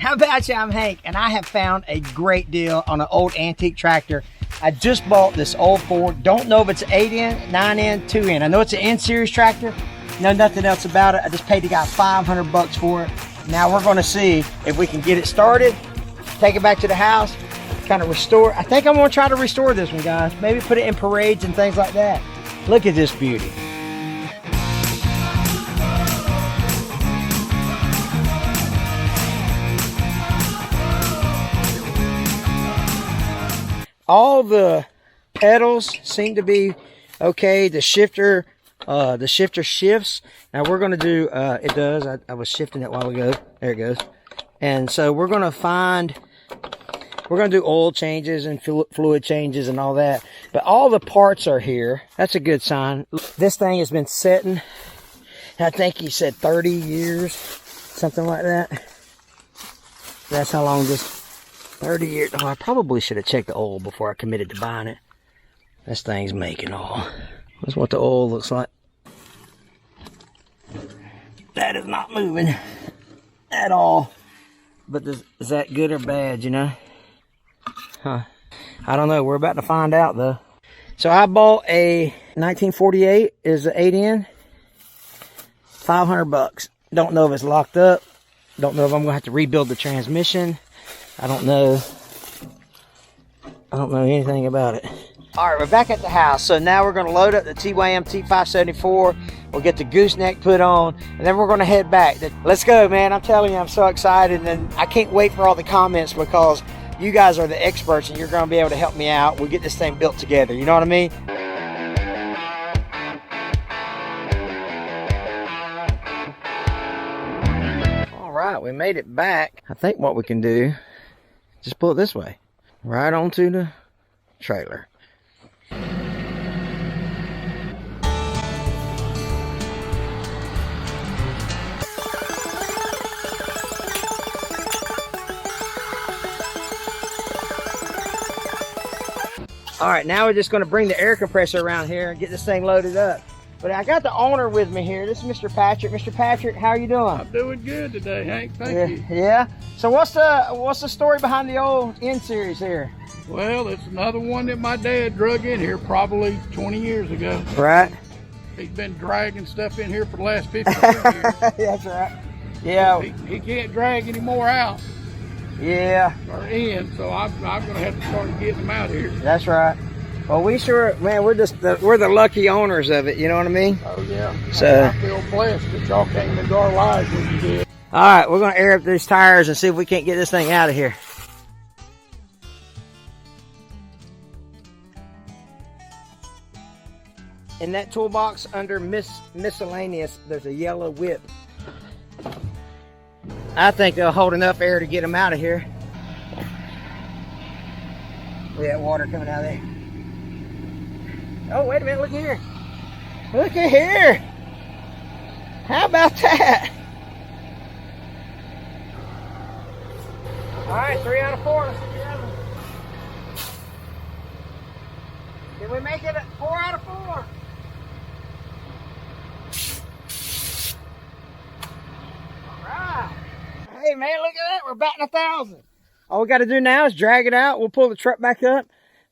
How about you? I'm Hank, and I have found a great deal on an old antique tractor. I just bought this old Ford. Don't know if it's 8N, 9N, 2N. I know it's an N-series tractor. Know nothing else about it. I just paid the guy $500 for it. Now we're gonna see if we can get it started, take it back to the house, kind of restore. I think I'm gonna try to restore this one, guys. Maybe put it in parades and things like that. Look at this beauty. All the pedals seem to be okay. The shifter shifts. Now we're going to do, it does. I was shifting it a while ago. There it goes. And so we're going to do oil changes and fluid changes and all that. But all the parts are here. That's a good sign. This thing has been sitting, I think he said 30 years, something like that. That's how long this, 30 years. Oh, I probably should have checked the oil before I committed to buying it. This thing's making oil. That's what the oil looks like. That is not moving at all. But is that good or bad, you know? Huh. I don't know. We're about to find out, though. So I bought a 1948 is an 8N. $500. Don't know if it's locked up. Don't know if I'm going to have to rebuild the transmission. I don't know anything about it. All right, we're back at the house. So now we're going to load up the TYM T574. We'll get the gooseneck put on, and then we're going to head back. Let's go, man. I'm telling you, I'm so excited, and I can't wait for all the comments because you guys are the experts, and you're going to be able to help me out. We'll get this thing built together. You know what I mean? All right, we made it back. I think what we can do, just pull it this way, right onto the trailer. All right, now we're just going to bring the air compressor around here and get this thing loaded up. But I got the owner with me here. This is Mr. Patrick. Mr. Patrick, how are you doing? I'm doing good today, Hank. Thank you. Yeah. So what's the story behind the old N-series here? Well, it's another one that my dad drug in here probably 20 years ago. Right. He's been dragging stuff in here for the last 50 years. That's right. Yeah. He can't drag any more out. Yeah. Or in, so I'm going to have to start getting them out here. That's right. Well, we sure, man, we're the lucky owners of it. You know what I mean? Oh yeah. So I feel blessed that y'all came into our lives when you did. All right, we're gonna air up these tires and see if we can't get this thing out of here. In that toolbox under miscellaneous, there's a yellow whip. I think they'll hold enough air to get them out of here. Look at that water coming out of there. Oh, wait a minute, look here. Look at here. How about that? All right, 3 out of 4. Let's get the other one. Did we make it 4 out of 4? All right. Hey, man, look at that. We're batting 1,000. All we got to do now is drag it out. We'll pull the truck back up,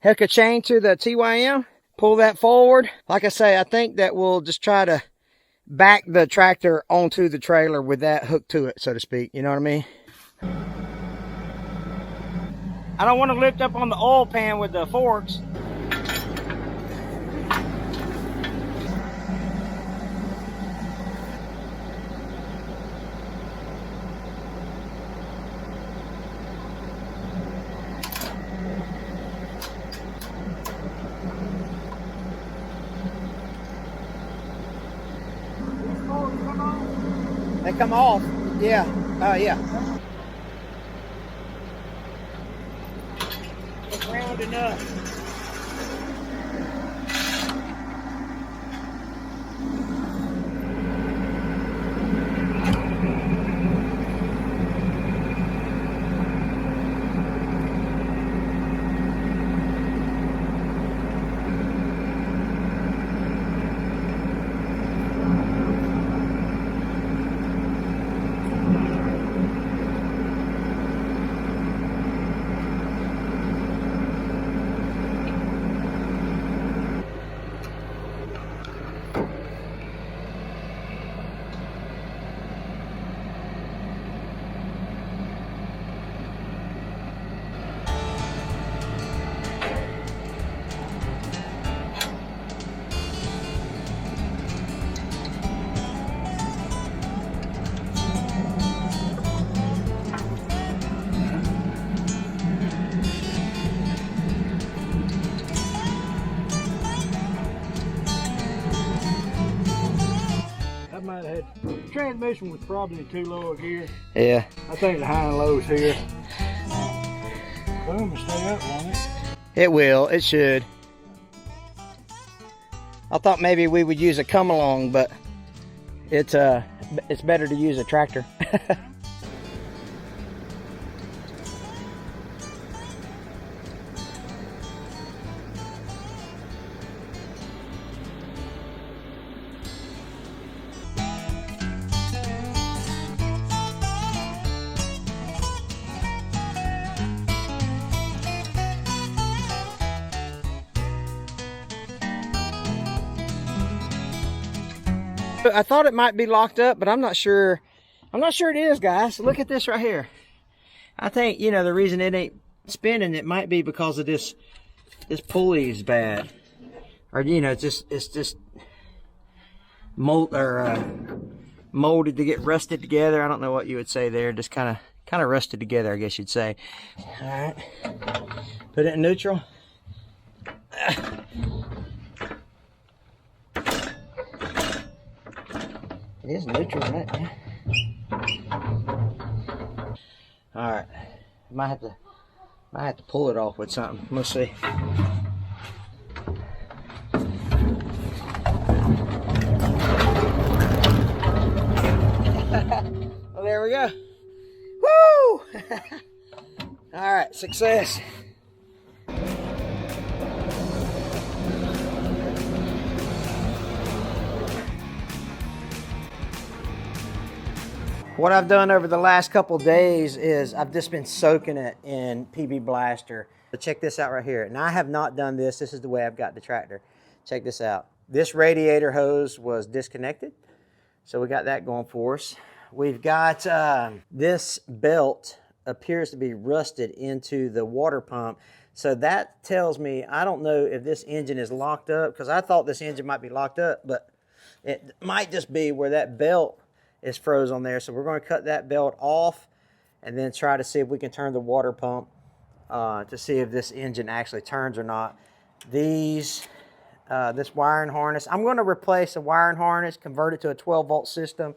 hook a chain to the TYM. Pull that forward. Like I say, I think that we'll just try to back the tractor onto the trailer with that hook to it, so to speak. You know what I mean? I don't want to lift up on the oil pan with the forks. They come off. Yeah. Yeah. It's round enough. transmission was probably too low a gear. Yeah. I think the high and low's here. Boom, will stay up, won't it? It will. It should. I thought maybe we would use a come along, but it's better to use a tractor. I thought it might be locked up, but I'm not sure. I'm not sure it is, guys. Look at this right here. I think, you know, the reason it ain't spinning, it might be because of this pulley is bad, or you know, it's just molded to get rusted together. I don't know what you would say there. Just kind of rusted together, I guess you'd say. All right, put it in neutral. It is neutral, right? Yeah. All right, might have to pull it off with something. Let's see. Well, there we go. Woo! All right, success. What I've done over the last couple days is I've just been soaking it in PB Blaster. But check this out right here. And I have not done this. This is the way I've got the tractor. Check this out. This radiator hose was disconnected, so we got that going for us. We've got this belt appears to be rusted into the water pump. So that tells me, I don't know if this engine is locked up, because I thought this engine might be locked up, but it might just be where that belt is froze on there. So we're going to cut that belt off and then try to see if we can turn the water pump to see if this engine actually turns or not. This wiring harness, I'm going to replace the wiring harness, convert it to a 12-volt system.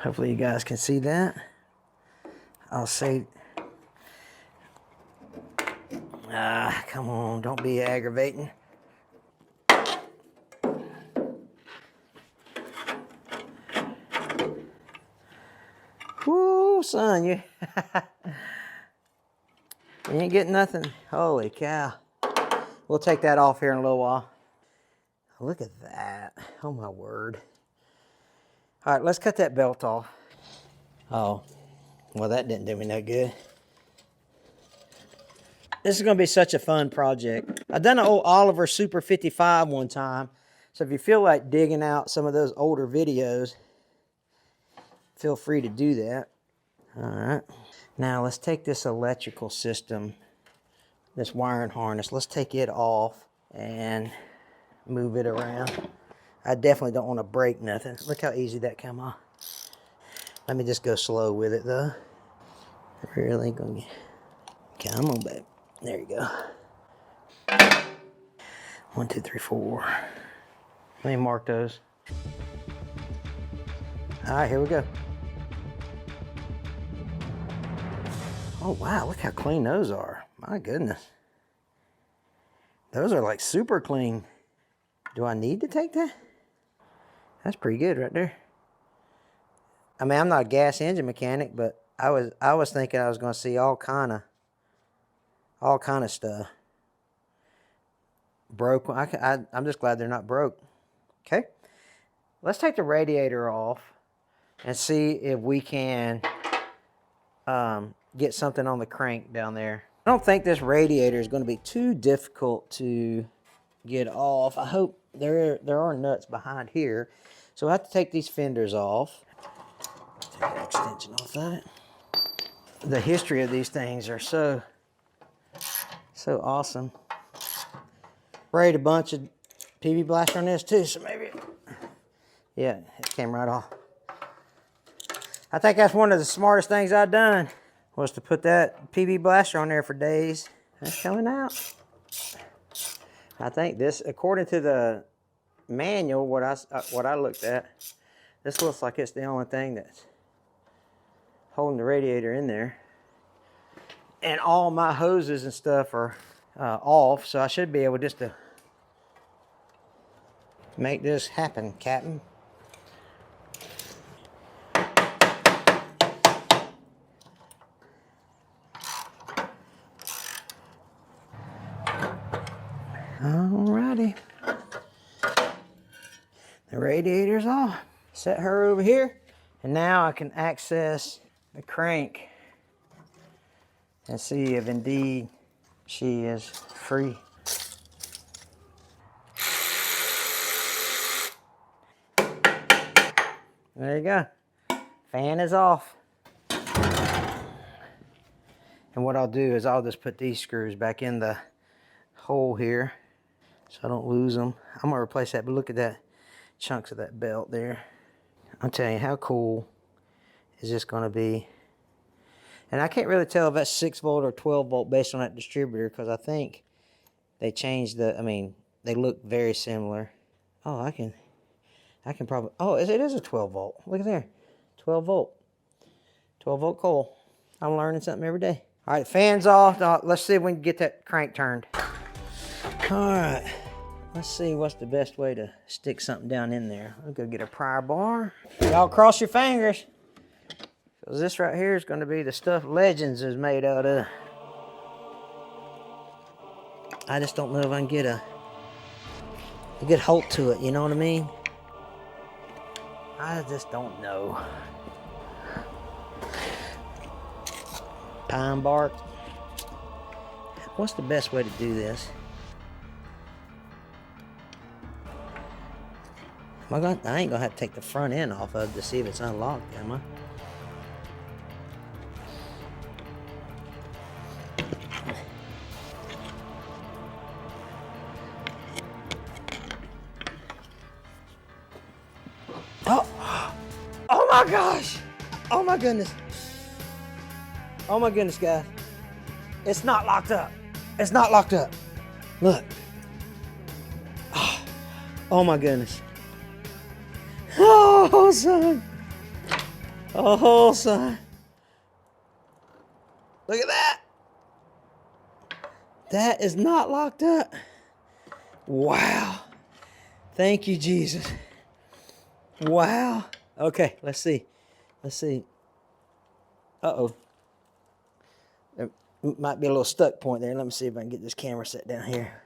Hopefully you guys can see that. I'll say, come on, don't be aggravating. Woo, son, you ain't getting nothing. Holy cow. We'll take that off here in a little while. Look at that. Oh my word. All right, let's cut that belt off. Oh, well, that didn't do me no good. This is going to be such a fun project. I've done an old Oliver Super 55 one time. So if you feel like digging out some of those older videos, feel free to do that. All right. Now let's take this electrical system, this wiring harness, let's take it off and move it around. I definitely don't want to break nothing. Look how easy that came off. Let me just go slow with it though. Really gonna get... Come on, babe. There you go. 1, 2, 3, 4. Let me mark those. All right, here we go. Oh wow, look how clean those are. My goodness. Those are like super clean. Do I need to take that? That's pretty good right there. I mean, I'm not a gas engine mechanic, but I was thinking I was going to see all kind of stuff. Broke. I'm just glad they're not broke. Okay. Let's take the radiator off. and see if we can get something on the crank down there. I don't think this radiator is going to be too difficult to get off. I hope there are nuts behind here. So I have to take these fenders off. Take that extension off that. The history of these things are so awesome. Sprayed a bunch of PB blaster on this too, so maybe, yeah, it came right off. I think that's one of the smartest things I've done, was to put that PB blaster on there for days. That's coming out. I think this, according to the manual, what I looked at, this looks like it's the only thing that's holding the radiator in there. And all my hoses and stuff are off, so I should be able just to make this happen, Captain. Alrighty. The radiator's off. Set her over here, and now I can access the crank and see if indeed she is free. There you go. Fan is off. And what I'll do is I'll just put these screws back in the hole here so I don't lose them. I'm gonna replace that, but look at that chunks of that belt there. I'm telling you, how cool is this gonna be? And I can't really tell if that's 6 volt or 12 volt based on that distributor, because I think they changed the, I mean, they look very similar. Oh, I can probably, oh, it is a 12 volt. Look at there, 12 volt. 12 volt coil. I'm learning something every day. All right, fan's off. Now, let's see if we can get that crank turned. All right, let's see what's the best way to stick something down in there. I'll go get a pry bar. Y'all cross your fingers, because this right here is going to be the stuff Legends is made out of. I just don't know if I can get a good hold to it, you know what I mean? I just don't know. Pine bark. What's the best way to do this? I ain't gonna have to take the front end off of it to see if it's unlocked, am I? Oh! Oh my gosh! Oh my goodness! Oh my goodness, guys. It's not locked up. It's not locked up. Look. Oh my goodness. Oh, son. Oh, son. Look at that. That is not locked up. Wow. Thank you, Jesus. Wow. Okay, let's see. Let's see. Uh-oh. There might be a little stuck point there. Let me see if I can get this camera set down here.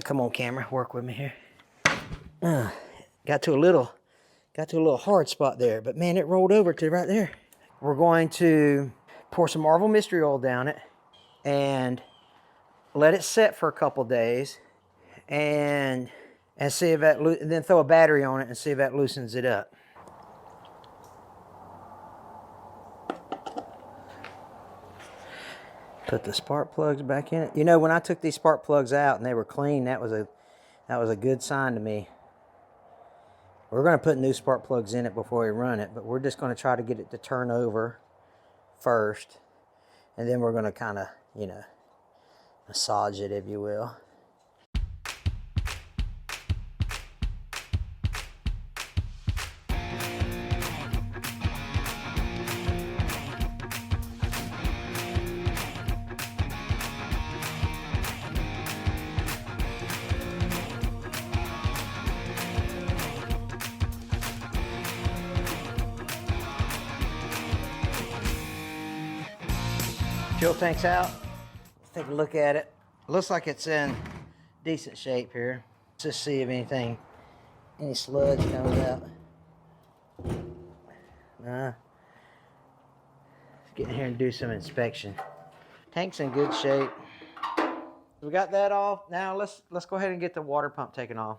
Come on, camera. Work with me here. Got to a little hard spot there, but man, it rolled over to right there. We're going to pour some Marvel Mystery Oil down it and let it set for a couple days, and see if that, and then throw a battery on it and see if that loosens it up. Put the spark plugs back in it. You know, when I took these spark plugs out and they were clean, that was a good sign to me. We're going to put new spark plugs in it before we run it, but we're just going to try to get it to turn over first, and then we're going to kind of, you know, massage it, if you will. Fuel tank's out. Let's take a look at it. Looks like it's in decent shape here. Let's just see if any sludge comes out. Let's get in here and do some inspection. Tank's in good shape. We got that off. Now let's go ahead and get the water pump taken off.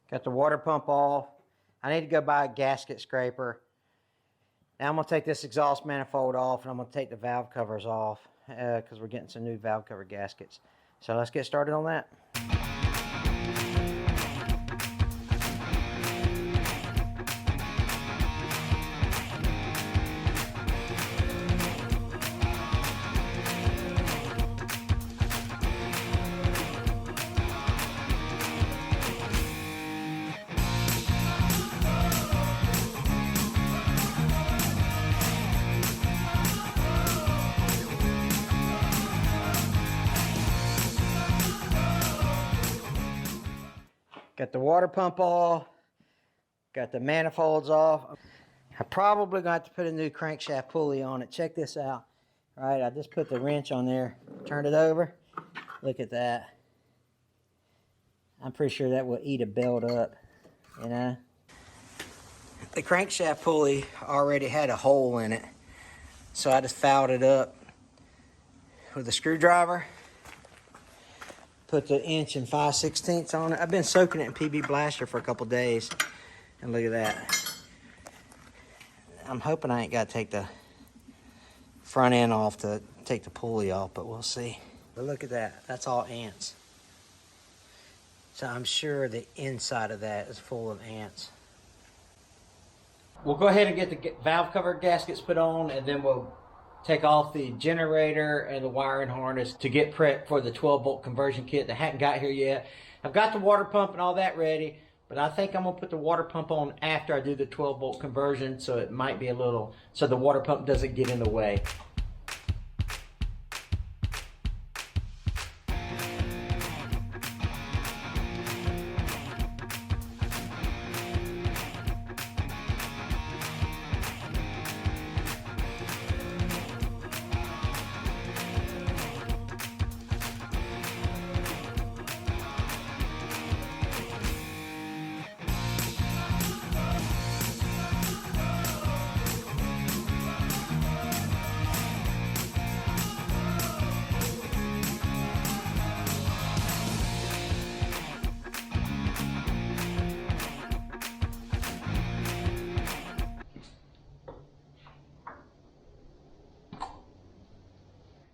Got the water pump off. I need to go buy a gasket scraper. Now I'm gonna take this exhaust manifold off, and I'm gonna take the valve covers off because we're getting some new valve cover gaskets. So let's get started on that. Got the water pump off, got the manifolds off. I'm probably going to have to put a new crankshaft pulley on it. Check this out. All right, I just put the wrench on there, turned it over. Look at that. I'm pretty sure that will eat a belt up, you know. The crankshaft pulley already had a hole in it, so I just fouled it up with a screwdriver. Put the 1 5/16" on it. I've been soaking it in PB Blaster for a couple days. And look at that. I'm hoping I ain't got to take the front end off to take the pulley off, but we'll see. But look at that. That's all ants. So I'm sure the inside of that is full of ants. We'll go ahead and get the valve cover gaskets put on, and then we'll take off the generator and the wiring harness to get prepped for the 12-volt conversion kit that hadn't got here yet. I've got the water pump and all that ready, but I think I'm going to put the water pump on after I do the 12-volt conversion, so it might be a little, so the water pump doesn't get in the way.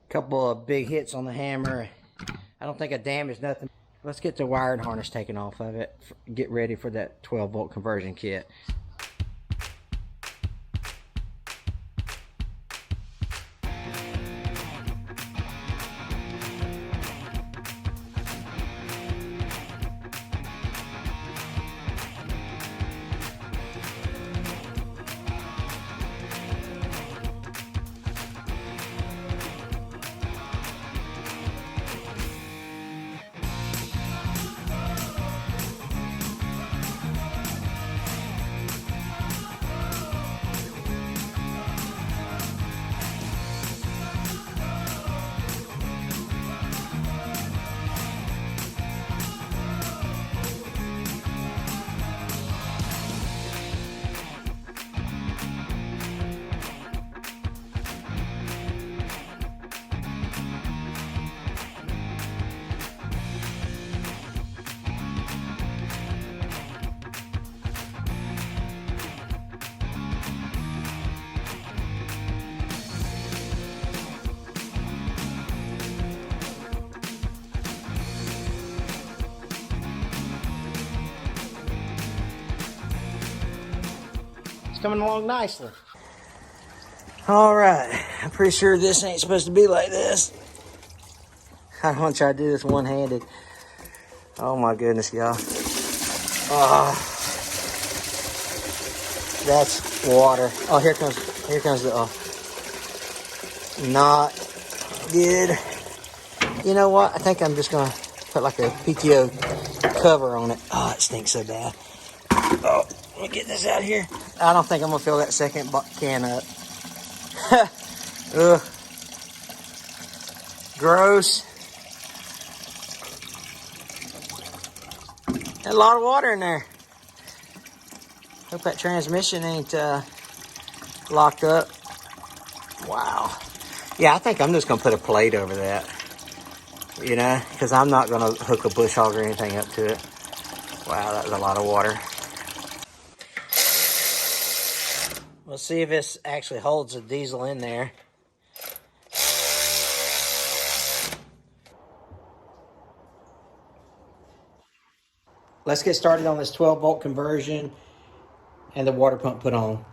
Couple of big hits on the hammer. I don't think I damaged nothing. Let's get the wiring harness taken off of it. Get ready for that 12-volt conversion kit. It's coming along nicely. All right, I'm pretty sure this ain't supposed to be like this. I don't want to try to do this one-handed. Oh my goodness, y'all. Oh, that's water. Oh, here comes the, not good. You know what? I think I'm just gonna put like a PTO cover on it. Oh, it stinks so bad. Oh, let me get this out here. I don't think I'm gonna fill that second can up. Ugh. Gross. A lot of water in there. Hope that transmission ain't locked up. Wow. Yeah, I think I'm just gonna put a plate over that. You know, because I'm not gonna hook a bush hog or anything up to it. Wow, that was a lot of water. We'll see if this actually holds the diesel in there. Let's get started on this 12-volt conversion and the water pump put on.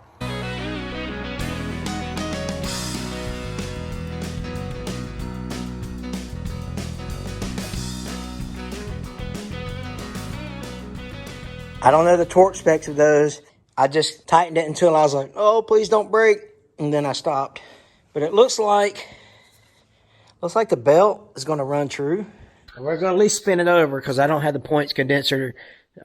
I don't know the torque specs of those. I just tightened it until I was like, oh, please don't break. And then I stopped. But it looks like the belt is going to run true. We're going to at least spin it over because I don't have the points condenser.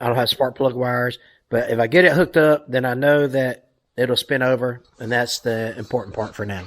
I don't have spark plug wires. But if I get it hooked up, then I know that it'll spin over. And that's the important part for now.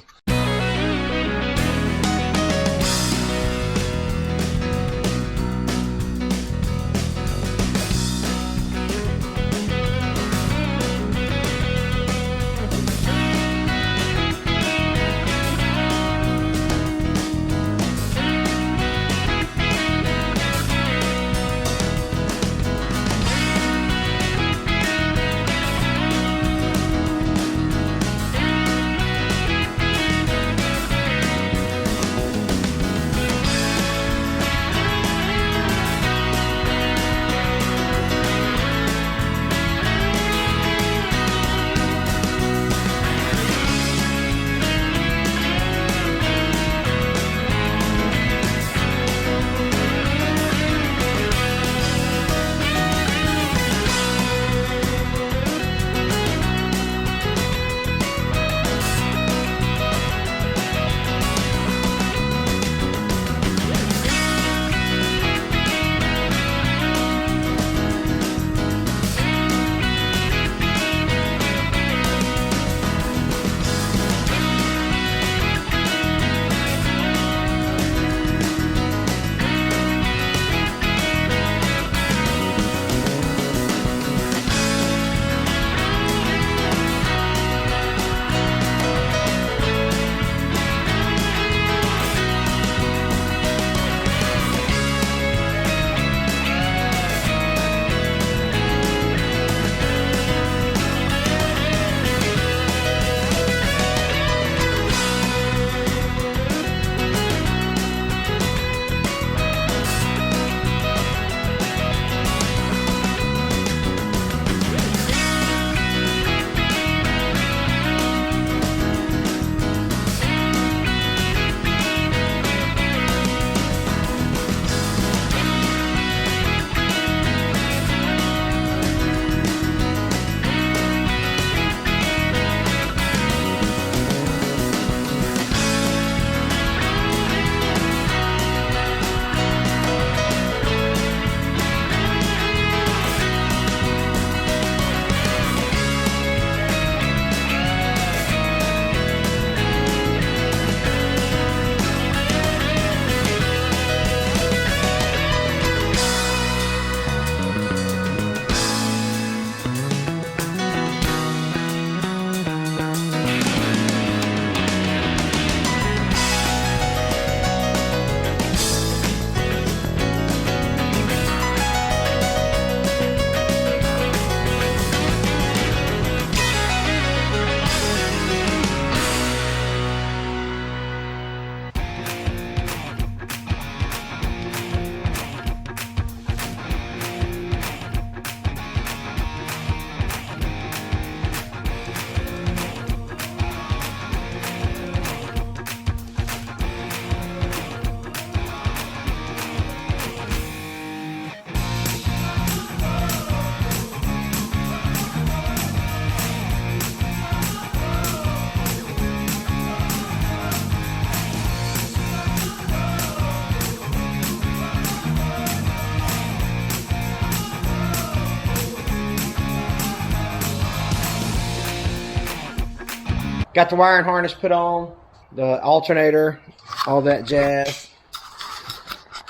Got the wiring harness put on, the alternator, all that jazz.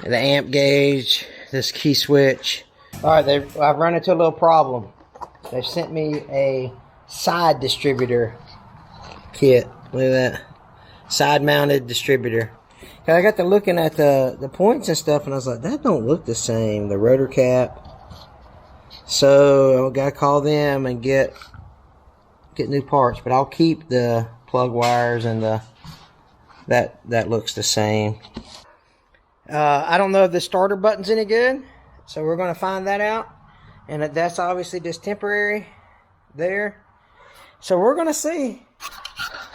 the amp gauge, this key switch. All right, I've run into a little problem. They've sent me a side distributor kit. Look at that. Side mounted distributor. I got to looking at the points and stuff, and I was like, that don't look the same. The rotor cap. So I gotta call them and get new parts. But I'll keep the plug wires and that looks the same. I don't know if the starter button's any good, so we're gonna find that out. And that's obviously just temporary there. So we're gonna see.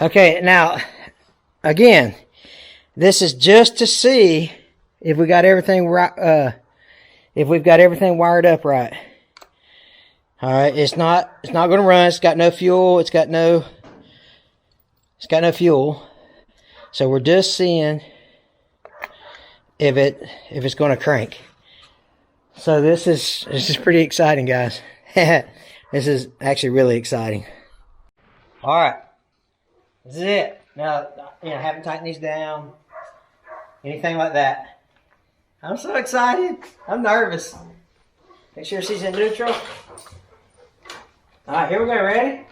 Okay, now again, this is just to see if we got everything right. If we've got everything wired up right. All right, it's not going to run. It's got no fuel. It's got no fuel. So we're just seeing if it's going to crank. So this is pretty exciting, guys. This is actually really exciting. All right, this is it. Now, I haven't tightened these down, anything like that. I'm so excited. I'm nervous. Make sure she's in neutral. All right, here we go. Ready?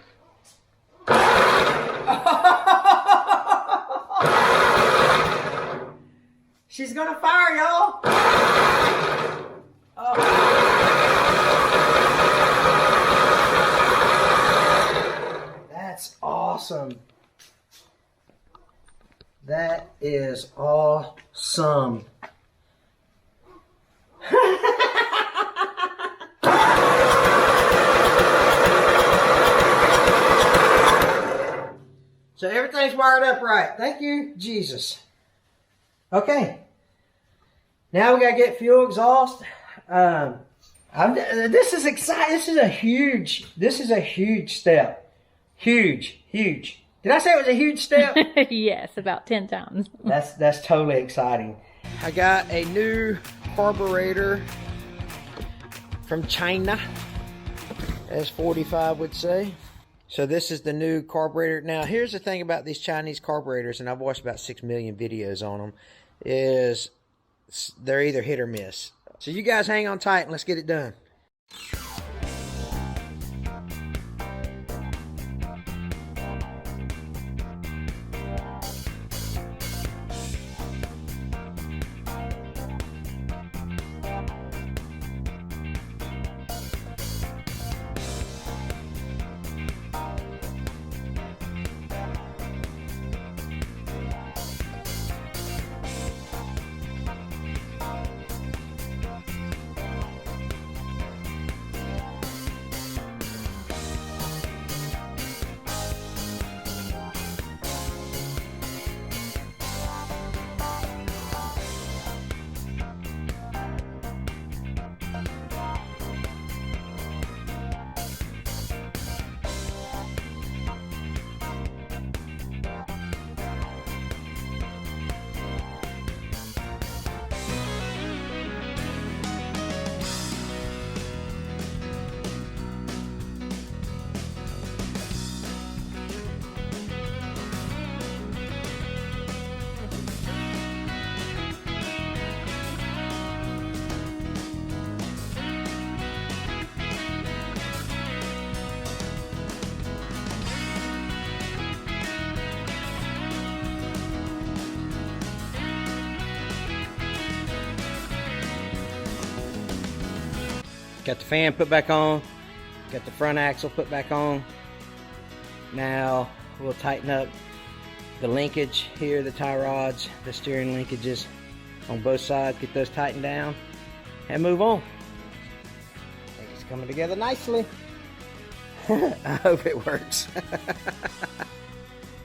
She's gonna fire, y'all. Oh. That's awesome. That is awesome. So everything's wired up right. Thank you, Jesus. Okay. Now we gotta get fuel, exhaust. This is exciting. This is a huge step. Huge. Did I say it was a huge step? Yes, about 10 times. That's totally exciting. I got a new carburetor from China, as 45 would say. So this is the new carburetor. Now here's the thing about these Chinese carburetors, and I've watched about 6 million videos on them, is they're either hit or miss. So you guys hang on tight and let's get it done. Got the fan put back on. Got the front axle put back on. Now we'll tighten up the linkage here, the tie rods, the steering linkages on both sides. Get those tightened down and move on. I think it's coming together nicely. I hope it works.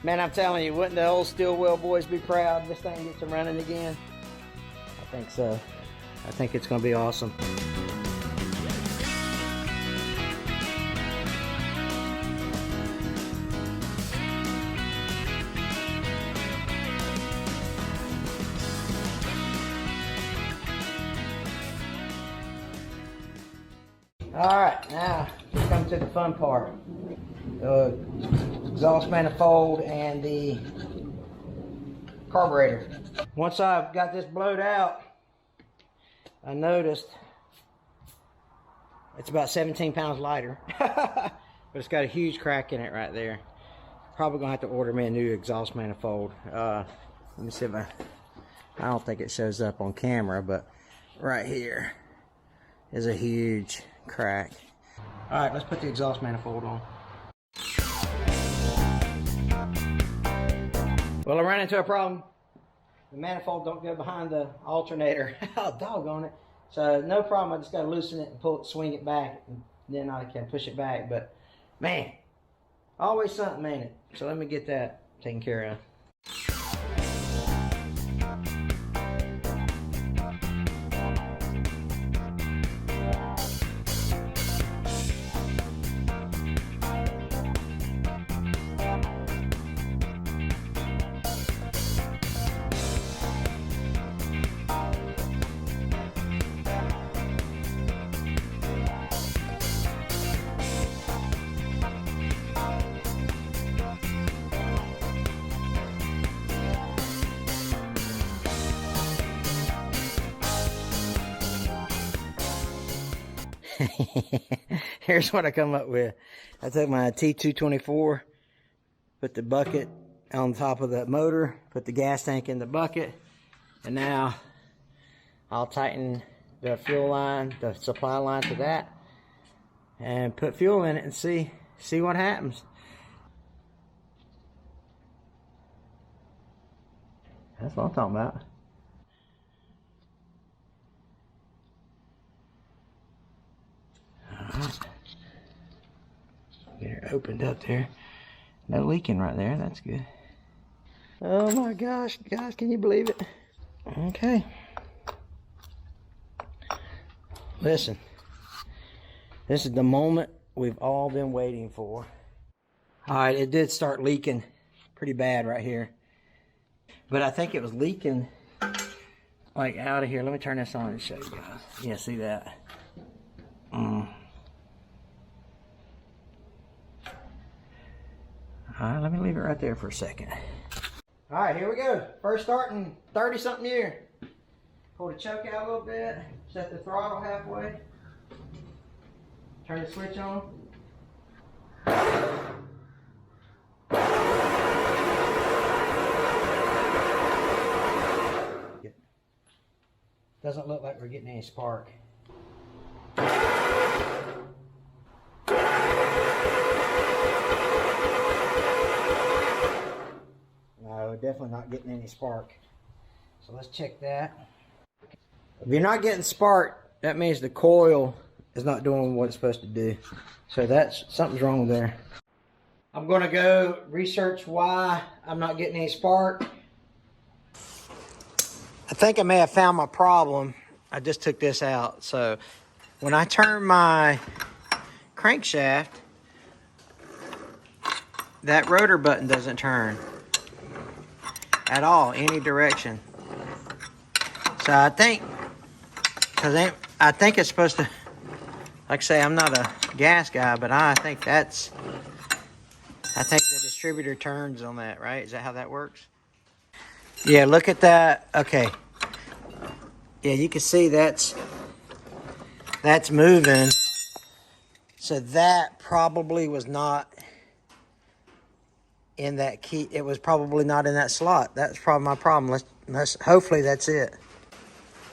Man, I'm telling you, wouldn't the old Stillwell boys be proud if this thing gets them running again? I think so. I think it's going to be awesome. Alright, now we come to the fun part. The exhaust manifold and the carburetor. Once I've got this blowed out, I noticed it's about 17 pounds lighter, but it's got a huge crack in it right there. Probably gonna have to order me a new exhaust manifold. Let me see if I don't think it shows up on camera, but right here is a huge crack. All right, let's put the exhaust manifold on. Well, I ran into a problem. The manifold don't go behind the alternator. Oh, doggone it. So no problem, I just gotta loosen it and pull it, swing it back, and then I can push it back. But man, always something, ain't it? So let me get that taken care of. Here's what I come up with. I took my T224, put the bucket on top of the motor, put the gas tank in the bucket, and now I'll tighten the fuel line, the supply line to that, and put fuel in it and see what happens. That's what I'm talking about. Get her opened up there. No leaking right there. That's good. Oh my gosh, guys, can you believe it? Okay. Listen, this is the moment we've all been waiting for. All right, it did start leaking pretty bad right here, but I think it was leaking like out of here. Let me turn this on and show you guys. Yeah, see that? All right, let me leave it right there for a second. All right, here we go. First start in 30-something year. Pull the choke out a little bit, set the throttle halfway, turn the switch on. Doesn't look like we're getting any spark. No, definitely not getting any spark. So let's check that. If you're not getting spark, that means the coil is not doing what it's supposed to do. So that's something's wrong there. I'm gonna go research why I'm not getting any spark. I think I may have found my problem. I just took this out. So when I turn my crankshaft, that rotor button doesn't turn at all, any direction. So I think, I think it's supposed to, like I say, I'm not a gas guy, but I think the distributor turns on that, right? Is that how that works? Yeah, look at that. Okay. Yeah, you can see that's moving. So that probably was not in that key. It was probably not in that slot. That's probably my problem. Let's hopefully that's it.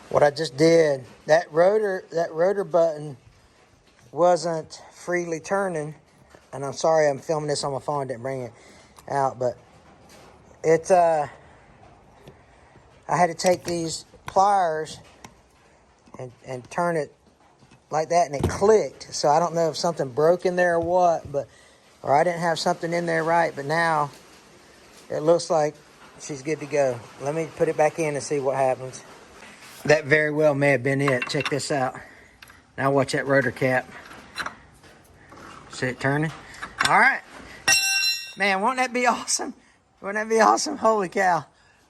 What I just did, that rotor button wasn't freely turning, and I'm sorry I'm filming this on my phone, didn't bring it out, but it I had to take these pliers and turn it like that, and it clicked. So I don't know if something broke in there or what, or I didn't have something in there right, but now it looks like she's good to go. Let me put it back in and see what happens. That very well may have been it. Check this out. Now watch that rotor cap. See it turning? All right. Man, won't that be awesome? Wouldn't that be awesome? Holy cow.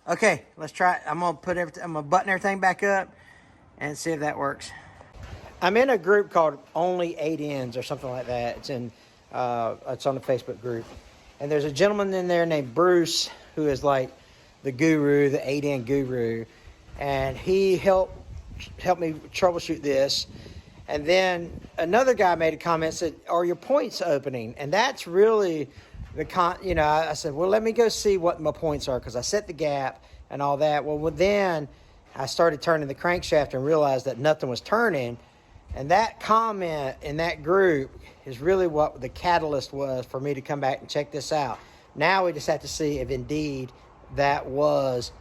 Okay, let's try it. I'm gonna button everything back up and see if that works. I'm in a group called Only 8 Ends or something like that. It's on the Facebook group. And there's a gentleman in there named Bruce who is like the guru, the 8 End guru. And he helped helped me troubleshoot this. And then another guy made a comment, said, "Are your points opening?" And that's really I said, well, let me go see what my points are, because I set the gap and all that. Well, then I started turning the crankshaft and realized that nothing was turning. And that comment in that group is really what the catalyst was for me to come back and check this out. Now we just have to see if indeed that was,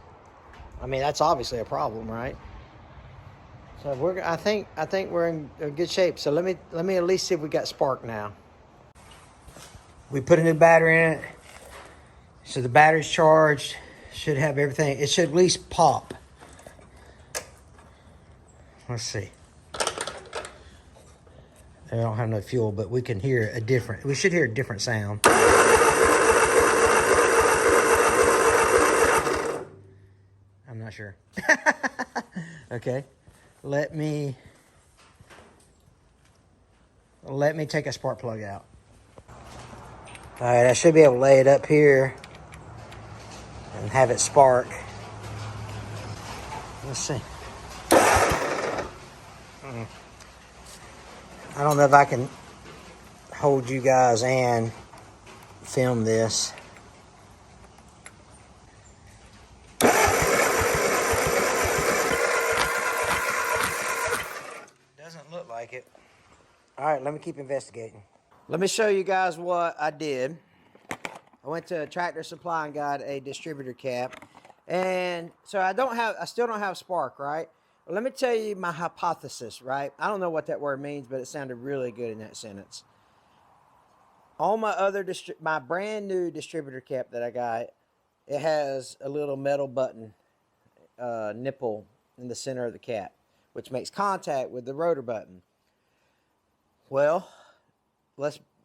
that's obviously a problem, right? So I think we're in good shape. So let me at least see if we got spark now. We put a new battery in it, so the battery's charged. Should have everything. It should at least pop. Let's see. I don't have no fuel, but we can hear we should hear a different sound. I'm not sure. Okay. Let me take a spark plug out. All right, I should be able to lay it up here and have it spark. Let's see. I don't know if I can hold you guys and film this. Doesn't look like it. All right, let me keep investigating. Let me show you guys what I did. I went to Tractor Supply and got a distributor cap. And so I still don't have spark, right? Well, let me tell you my hypothesis, right? I don't know what that word means, but it sounded really good in that sentence. On my brand new distributor cap that I got, it has a little metal button nipple in the center of the cap, which makes contact with the rotor button. Well,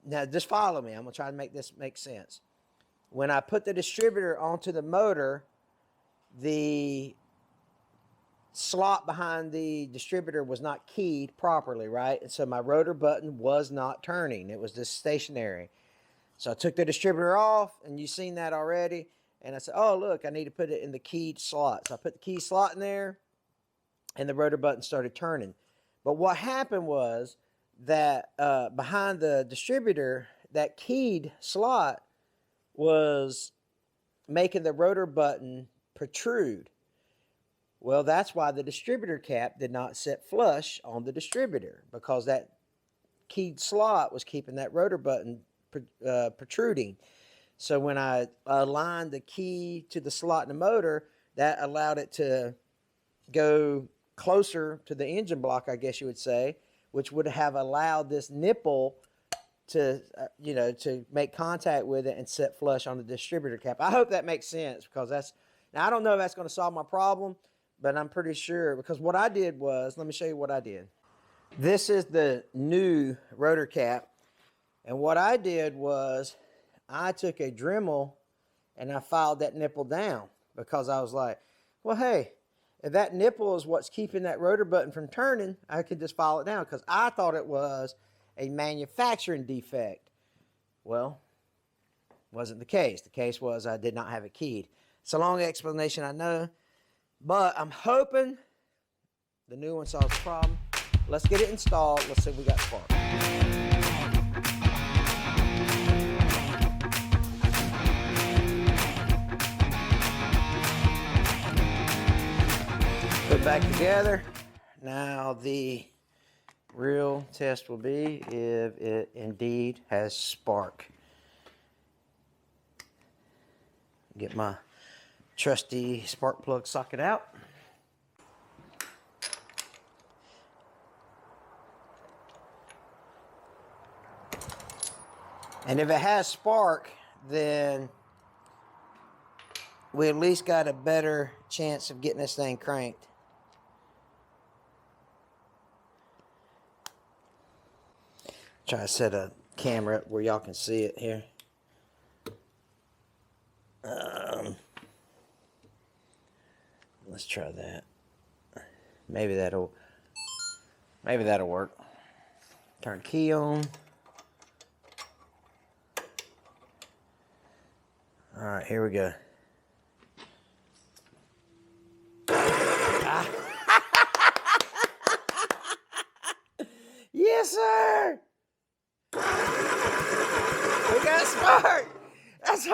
now just follow me. I'm gonna try to make this make sense. When I put the distributor onto the motor, the slot behind the distributor was not keyed properly, right? And so my rotor button was not turning. It was just stationary. So I took the distributor off, and you've seen that already. And I said, oh, look, I need to put it in the keyed slot. So I put the key slot in there, and the rotor button started turning. But what happened was that behind the distributor, that keyed slot was making the rotor button protrude. Well, that's why the distributor cap did not sit flush on the distributor, because that keyed slot was keeping that rotor button protruding. So when I aligned the key to the slot in the motor, that allowed it to go closer to the engine block, I guess you would say, which would have allowed this nipple to make contact with it and set flush on the distributor cap. I hope that makes sense, because now I don't know if that's going to solve my problem, but I'm pretty sure, because what I did was, let me show you what I did. This is the new rotor cap, and what I did was I took a Dremel and I filed that nipple down, because I was like, well, hey, if that nipple is what's keeping that rotor button from turning, I could just file it down, because I thought it was a manufacturing defect. Well, wasn't the case. The case was I did not have it keyed. It's a long explanation, I know, but I'm hoping the new one solves the problem. Let's get it installed. Let's see if we got spark. Put back together. Now the real test will be if it indeed has spark. Get my trusty spark plug socket out. And if it has spark, then we at least got a better chance of getting this thing cranked. Try to set a camera up where y'all can see it here. Let's try that. Maybe that'll work. Turn key on. All right, here we go. Yes, sir. We got spark. That's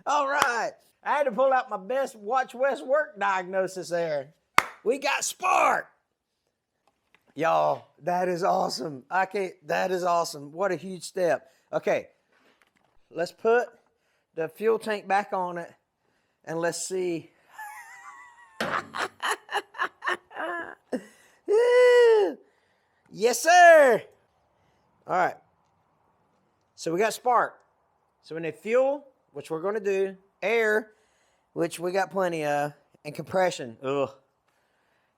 all right. I had to pull out my best Watch West work diagnosis there. We got spark. Y'all, that is awesome. That is awesome. What a huge step. Okay, let's put the fuel tank back on it and let's see. Yes, sir. All right. So we got spark. So we need fuel, which we're going to do, air, which we got plenty of, and compression. Ugh.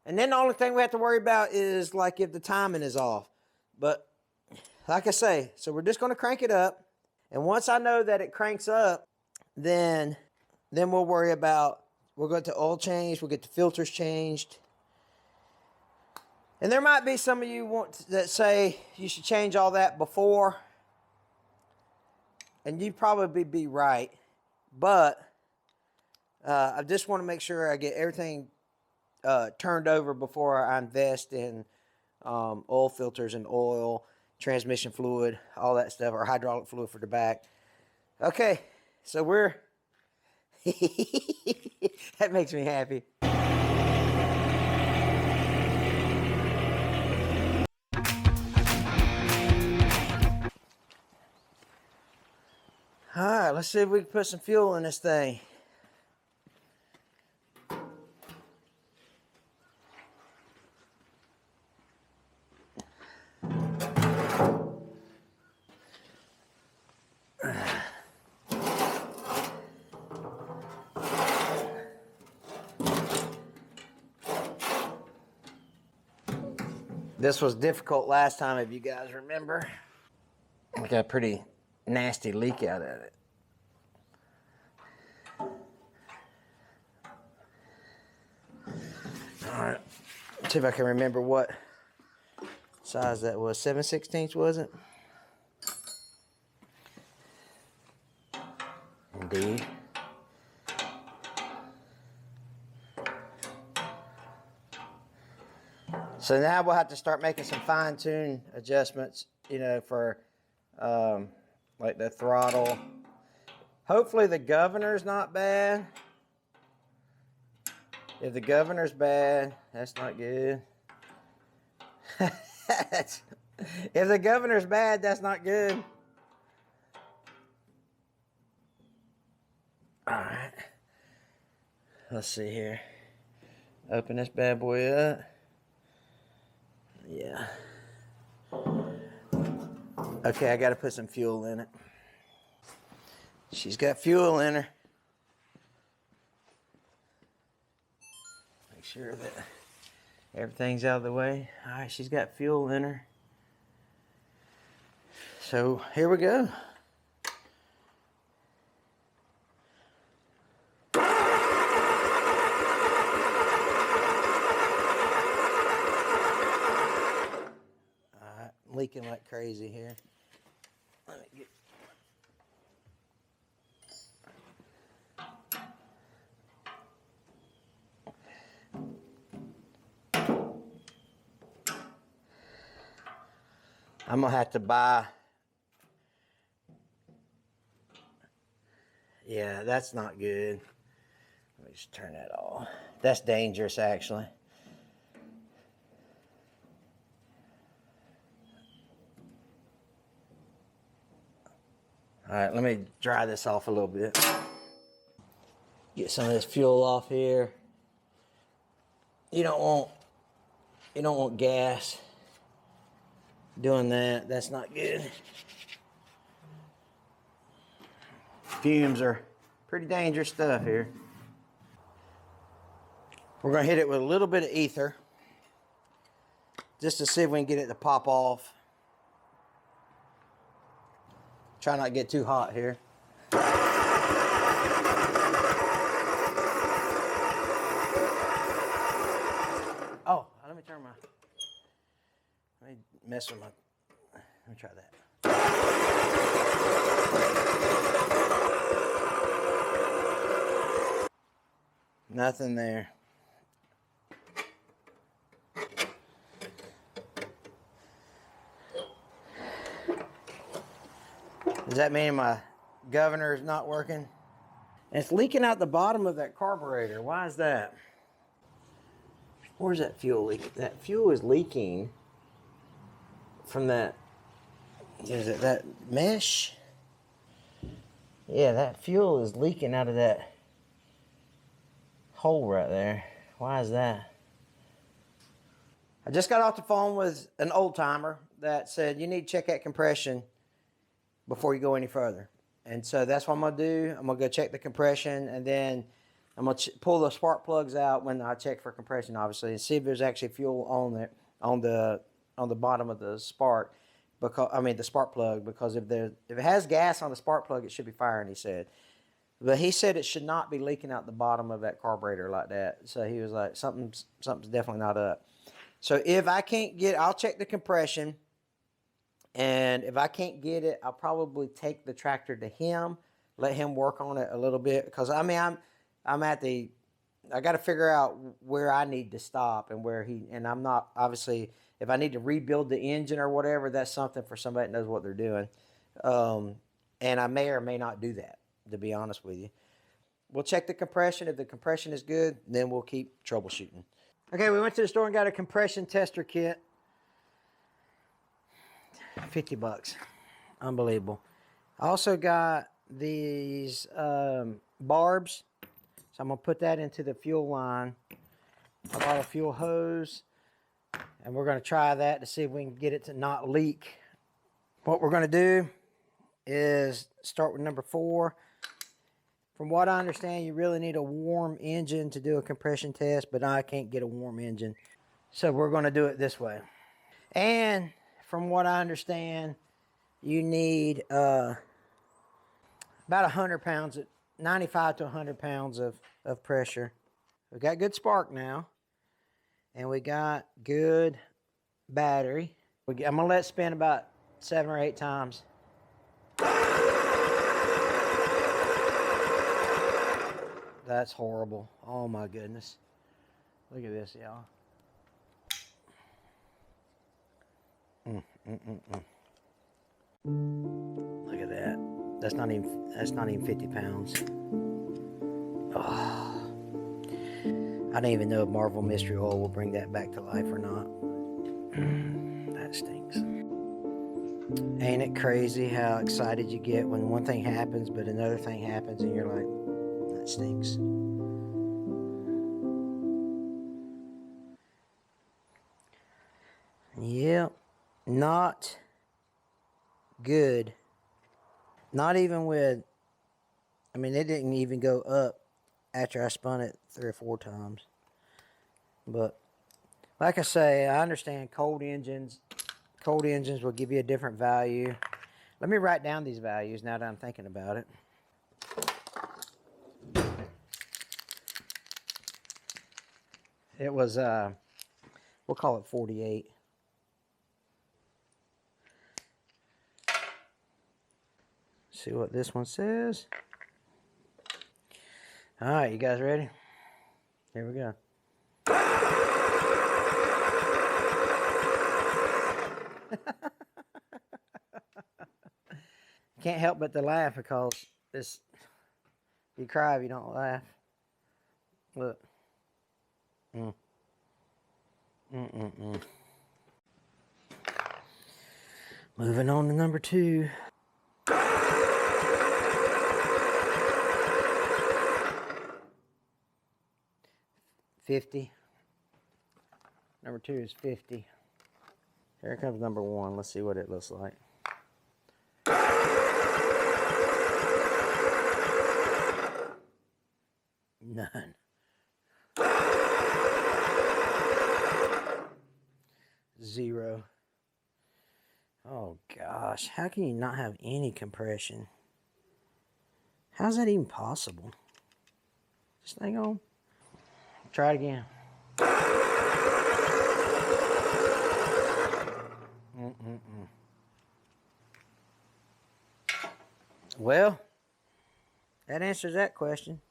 And then the only thing we have to worry about is like if the timing is off. But like I say, so we're just going to crank it up. And once I know that it cranks up, then we'll worry about, we'll go to oil change, we'll get the filters changed. And there might be some of you that say you should change all that before. And you'd probably be right. But I just want to make sure I get everything turned over before I invest in oil filters and oil, transmission fluid, all that stuff, or hydraulic fluid for the back. Okay, so we're... That makes me happy. All right, let's see if we can put some fuel in this thing. This was difficult last time, if you guys remember. We got a pretty nasty leak out of it. All right, see if I can remember what size that was. 7/16, was it? Indeed. So now we'll have to start making some fine-tune adjustments, you know, for like the throttle. Hopefully the governor's not bad. If the governor's bad, that's not good. If the governor's bad, that's not good. All right. Let's see here. Open this bad boy up. Yeah. Okay, I got to put some fuel in it. She's got fuel in her. Make sure that everything's out of the way. All right, she's got fuel in her. So here we go. Leaking like crazy here. Let me get... I'm gonna have to buy... Yeah, that's not good. Let me just turn that off. That's dangerous, actually. All right, let me dry this off a little bit. Get some of this fuel off here. You don't want gas doing that. That's not good. Fumes are pretty dangerous stuff here. We're gonna hit it with a little bit of ether just to see if we can get it to pop off. Try not to get too hot here. Oh, let me mess with my, let me try that. Nothing there. Does that mean my governor is not working? And it's leaking out the bottom of that carburetor. Why is that? Where's that fuel leaking? That fuel is leaking from that. Is it that mesh? Yeah, that fuel is leaking out of that hole right there. Why is that? I just got off the phone with an old timer that said you need to check that compression before you go any further. And so that's what I'm going to do. I'm going to go check the compression, and then I'm going to pull the spark plugs out when I check for compression, obviously, and see if there's actually fuel on there, on the bottom of the spark, because the spark plug. Because if it has gas on the spark plug, it should be firing, he said. But he said it should not be leaking out the bottom of that carburetor like that. So he was like, something's definitely not up. So if I can't get, I'll check the compression. And if I can't get it, I'll probably take the tractor to him, let him work on it a little bit. Because I'm at the, I got to figure out where I need to stop and where and I'm not, obviously, if I need to rebuild the engine or whatever, that's something for somebody that knows what they're doing. And I may or may not do that, to be honest with you. We'll check the compression. If the compression is good, then we'll keep troubleshooting. Okay, we went to the store and got a compression tester kit. $50. Unbelievable. I also got these barbs. So I'm going to put that into the fuel line. I bought a fuel hose. And we're going to try that to see if we can get it to not leak. What we're going to do is start with number 4. From what I understand, you really need a warm engine to do a compression test. But I can't get a warm engine. So we're going to do it this way. And from what I understand, you need about 100 pounds, 95 to 100 pounds of pressure. We got good spark now, and we got good battery. I'm going to let it spin about 7 or 8 times. That's horrible. Oh my goodness. Look at this, y'all. Look at that. That's not even 50 pounds. Oh. I don't even know if Marvel Mystery Oil will bring that back to life or not. That stinks. Ain't it crazy how excited you get when one thing happens, but another thing happens and you're like, that stinks. Yep. Not good. Not even with, it didn't even go up after I spun it 3 or 4 times. But like I say, I understand cold engines will give you a different value. Let me write down these values now that I'm thinking about it. It was, we'll call it 48. See what this one says. All right, you guys ready? Here we go. Can't help but to laugh because you cry if you don't laugh. Look. Moving on to number 2. 50. Number 2 is 50. Here comes number 1. Let's see what it looks like. None. 0. Oh gosh, how can you not have any compression? How's that even possible? This thing on? Try it again. Well, that answers that question.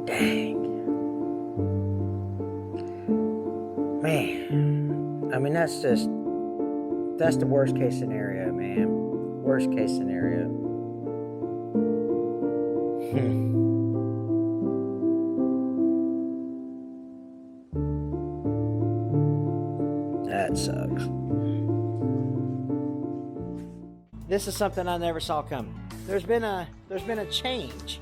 Dang. Man, that's the worst case scenario, man. Worst case scenario. That sucks. This is something I never saw coming. There's been a change,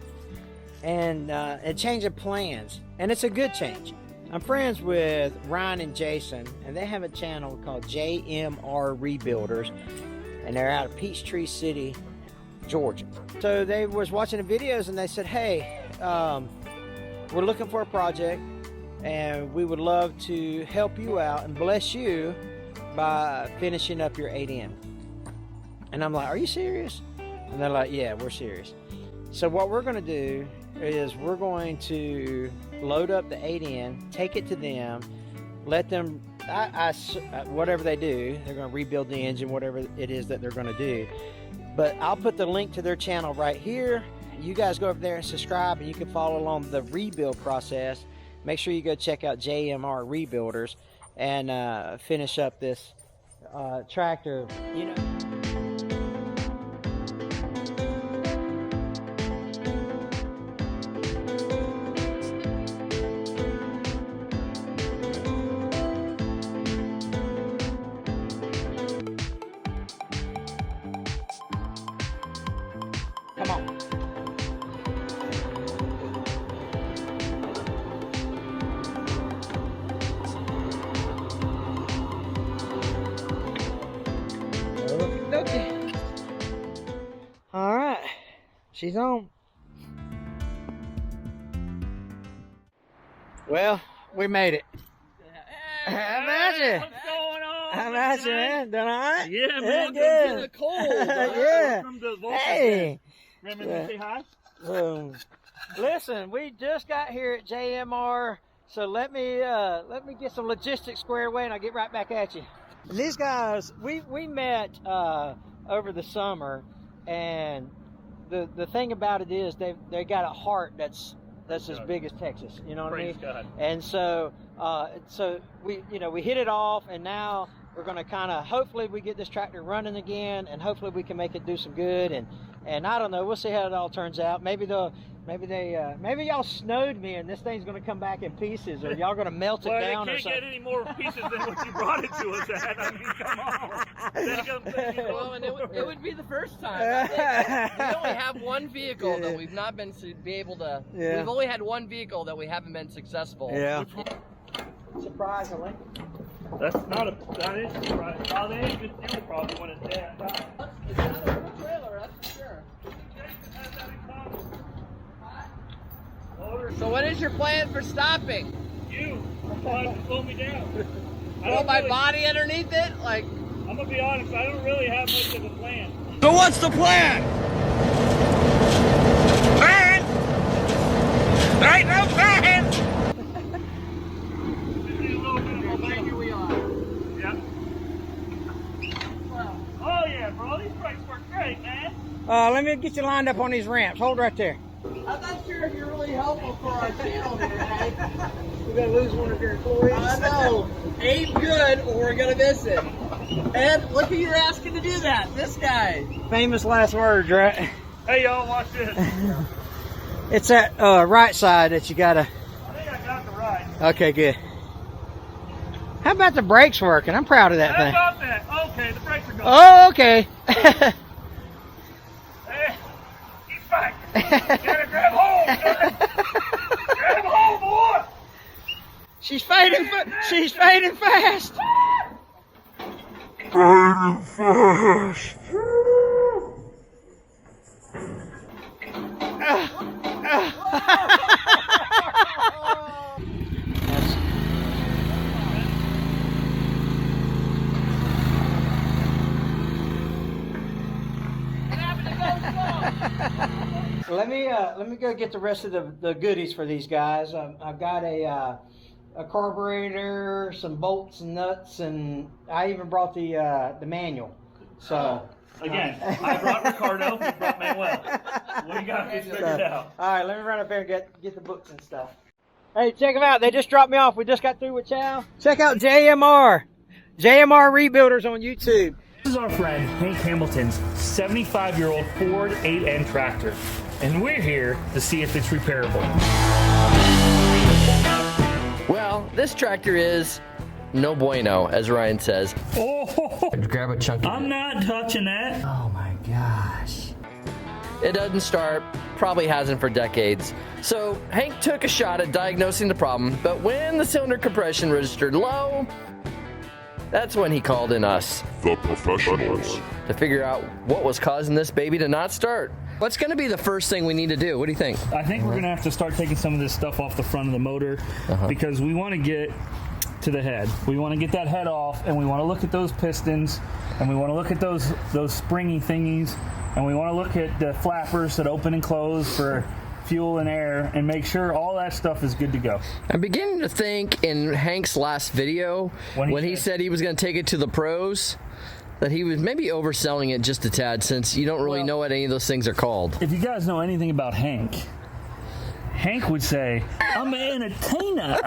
and a change of plans, and it's a good change. I'm friends with Ryan and Jason, and they have a channel called JMR Rebuilders, and they're out of Peachtree City, Georgia. So they was watching the videos, and they said, hey, we're looking for a project, and we would love to help you out and bless you by finishing up your 8N. And I'm like, are you serious? And they're like, yeah, we're serious. So what we're going to do is we're going to load up the 8N, take it to them, let them, whatever they do, they're going to rebuild the engine, whatever it is that they're going to do. But I'll put the link to their channel right here. You guys go over there and subscribe, and you can follow along the rebuild process. Make sure you go check out JMR Rebuilders and finish up this tractor. You know. Come on. Okay. All right. She's on. Well, we made it. How about you? What's going on? How about you, man? Doing all right? Yeah, man. Welcome Welcome to the cold. Yeah. Welcome to Vulcan. Hey. Remember to say hi? Listen, we just got here at JMR, so let me get some logistics squared away, and I'll get right back at you. And these guys, we met over the summer, and the thing about it is they got a heart that's as big as Texas. You know what I mean? Praise God. And so we hit it off, and now we're going to kind of, hopefully we get this tractor running again, and hopefully we can make it do some good. And I don't know, we'll see how it all turns out. Maybe y'all snowed me and this thing's going to come back in pieces, or y'all going to melt it down or something. Well, you can't get any more pieces than what you brought it to us at. I mean, come on. Well, and it would be the first time. I think we only have one vehicle that we've not been able to. Yeah. We've only had one vehicle that we haven't been successful. Yeah. Surprisingly. That is surprising. Oh, they ain't just fuel probably when it's dead. It's not a trailer, that's for sure. So what is your plan for stopping? You want to slow me down. Throw my body underneath it? Like, I'm going to be honest, I don't really have much of a plan. So what's the plan? Plan? There ain't no plan! here we are. Yep. Oh yeah, bro, these brakes work great, man. Let me get you lined up on these ramps. Hold right there. I'm not sure if you're really helpful for our channel here, Ed. We're going to lose one of your employees. I know. Ain't good, or we're gonna miss it. Ed, look who you're asking to do that. This guy. Famous last words, right? Hey y'all, watch this. It's that right side that you got to... I think I got the right. Okay, good. How about the brakes working? I'm proud of that How thing. about that? Okay, the brakes are going. Oh, okay. Hey, he's back. Gotta grab hold. Grab hold, boy. She's fading. She's fading fast. Fading fast. Let me go get the rest of the goodies for these guys. I've got a carburetor, some bolts and nuts, and I even brought the manual. So Again, I brought Ricardo, he brought Manuel. We got this figured out. all right, let me run up there and get the books and stuff. Hey, check them out. They just dropped me off. We just got through with chow. Check out JMR. JMR Rebuilders on YouTube. This is our friend Hank Hamilton's 75-year-old Ford 8N tractor, and we're here to see if it's repairable. Well, this tractor is no bueno, as Ryan says. Oh, Grab a chunk of I'm not touching that. Oh my gosh. It doesn't start, probably hasn't for decades. So Hank took a shot at diagnosing the problem, but when the cylinder compression registered low, that's when he called in us, the professionals, to figure out what was causing this baby to not start. What's going to be the first thing we need to do? What do you think? I think we're going to have to start taking some of this stuff off the front of the motor because we want to get to the head. We want to get that head off, and we want to look at those pistons, and we want to look at those springy thingies, and we want to look at the flappers that open and close for fuel and air, and make sure all that stuff is good to go. I'm beginning to think in Hank's last video, when he said he was going to take it to the pros, that he was maybe overselling it just a tad, since you don't really know what any of those things are called. If you guys know anything about Hank, Hank would say, I'm an entertainer.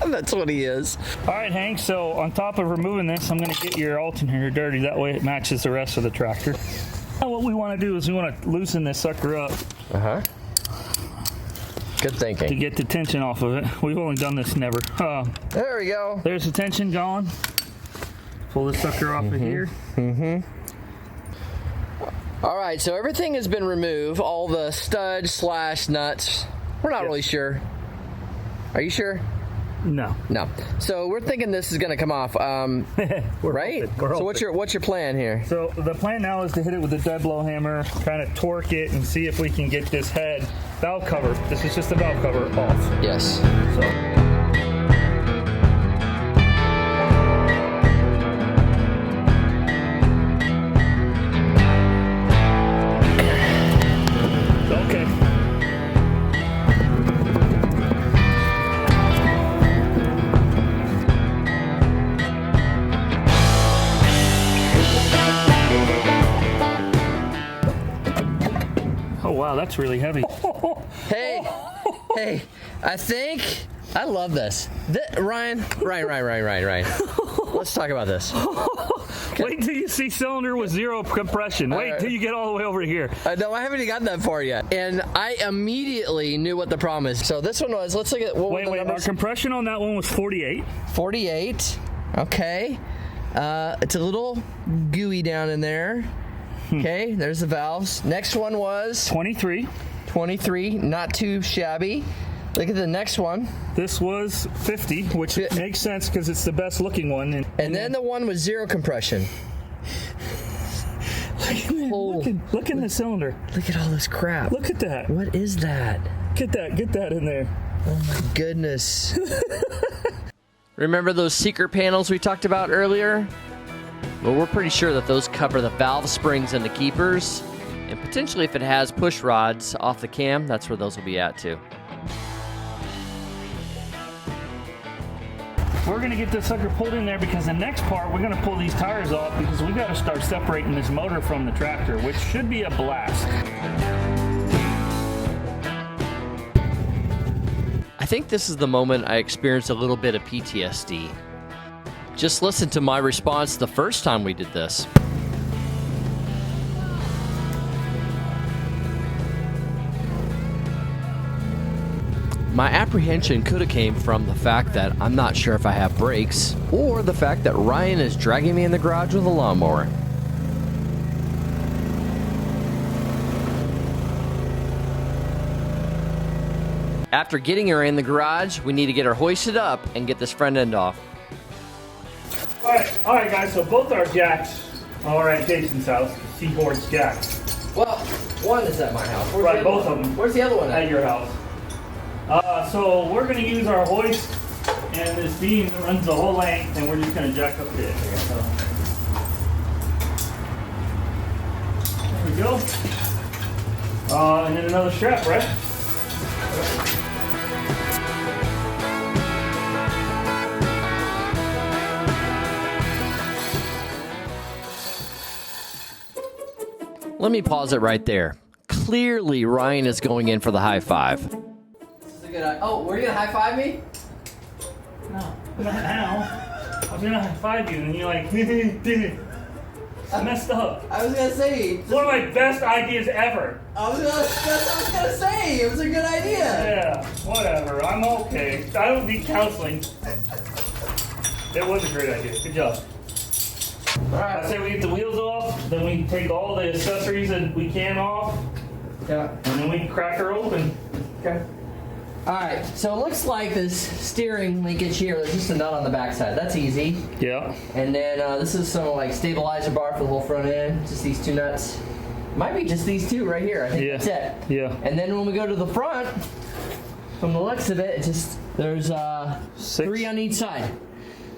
That's what he is. All right, Hank, so on top of removing this, I'm going to get your alternator dirty. That way it matches the rest of the tractor. Now what we want to do is we want to loosen this sucker up. Good thinking. To get the tension off of it. We've only done this never. There we go. There's the tension gone. Pull the sucker off of here. All right, so everything has been removed. All the studs / nuts. We're not really sure. Are you sure? No. No. So we're thinking this is going to come off, right? So what's your plan here? So the plan now is to hit it with a dead blow hammer, kind of torque it, and see if we can get this head valve cover. This is just the valve cover off. Yes. So. Wow, that's really heavy. Hey, I think I love this. Ryan. Let's talk about this. Okay. Wait till you see cylinder with 0 compression. Wait till you get all the way over here. No, I haven't even gotten that far yet. And I immediately knew what the problem is. So this one was, let's look at what wait, our compression on that one was 48. 48. Okay. It's a little gooey down in there. Okay, there's the valves. Next one was 23. 23, not too shabby. Look at the next one. This was 50, which makes sense because it's the best looking one. And then the one with 0 compression. Look in the cylinder. Look at all this crap. Look at that. What is that? Get that in there. Oh my goodness. Remember those secret panels we talked about earlier? Well, we're pretty sure that those cover the valve springs and the keepers, and potentially if it has push rods off the cam, that's where those will be at too. We're going to get this sucker pulled in there because the next part, we're going to pull these tires off because we got to start separating this motor from the tractor, which should be a blast. I think this is the moment I experienced a little bit of PTSD. Just listen to my response the first time we did this. My apprehension could have came from the fact that I'm not sure if I have brakes, or the fact that Ryan is dragging me in the garage with a lawnmower. After getting her in the garage, we need to get her hoisted up and get this front end off. All right, guys. So both our jacks are at Jason's house. Seaboard's jacks. Well, one is at my house. Right, both of them. Where's the other one at your house? So we're going to use our hoist and this beam that runs the whole length, and we're just going to jack up this. So. There we go. And then another strap, right? Let me pause it right there. Clearly, Ryan is going in for the high five. This is a good idea. Oh, were you gonna high five me? No, not now. was gonna high-five you, and you're like, I messed up. I was gonna say. It's one of my best ideas ever. That's what I was gonna say. It was a good idea. Yeah, whatever. I'm okay. I don't need counseling. It was a great idea. Good job. Alright. I say we get the wheels off, then we take all the accessories that we can off, Yeah. and then we can crack her open. Okay. Alright, so it looks like this steering linkage here, there's just a nut on the backside. That's easy. Yeah. And then this is some like stabilizer bar for the whole front end. Just these two nuts. Might be just these two right here. I think that's it. Yeah. And then when we go to the front, from the looks of it, there's 3 on each side.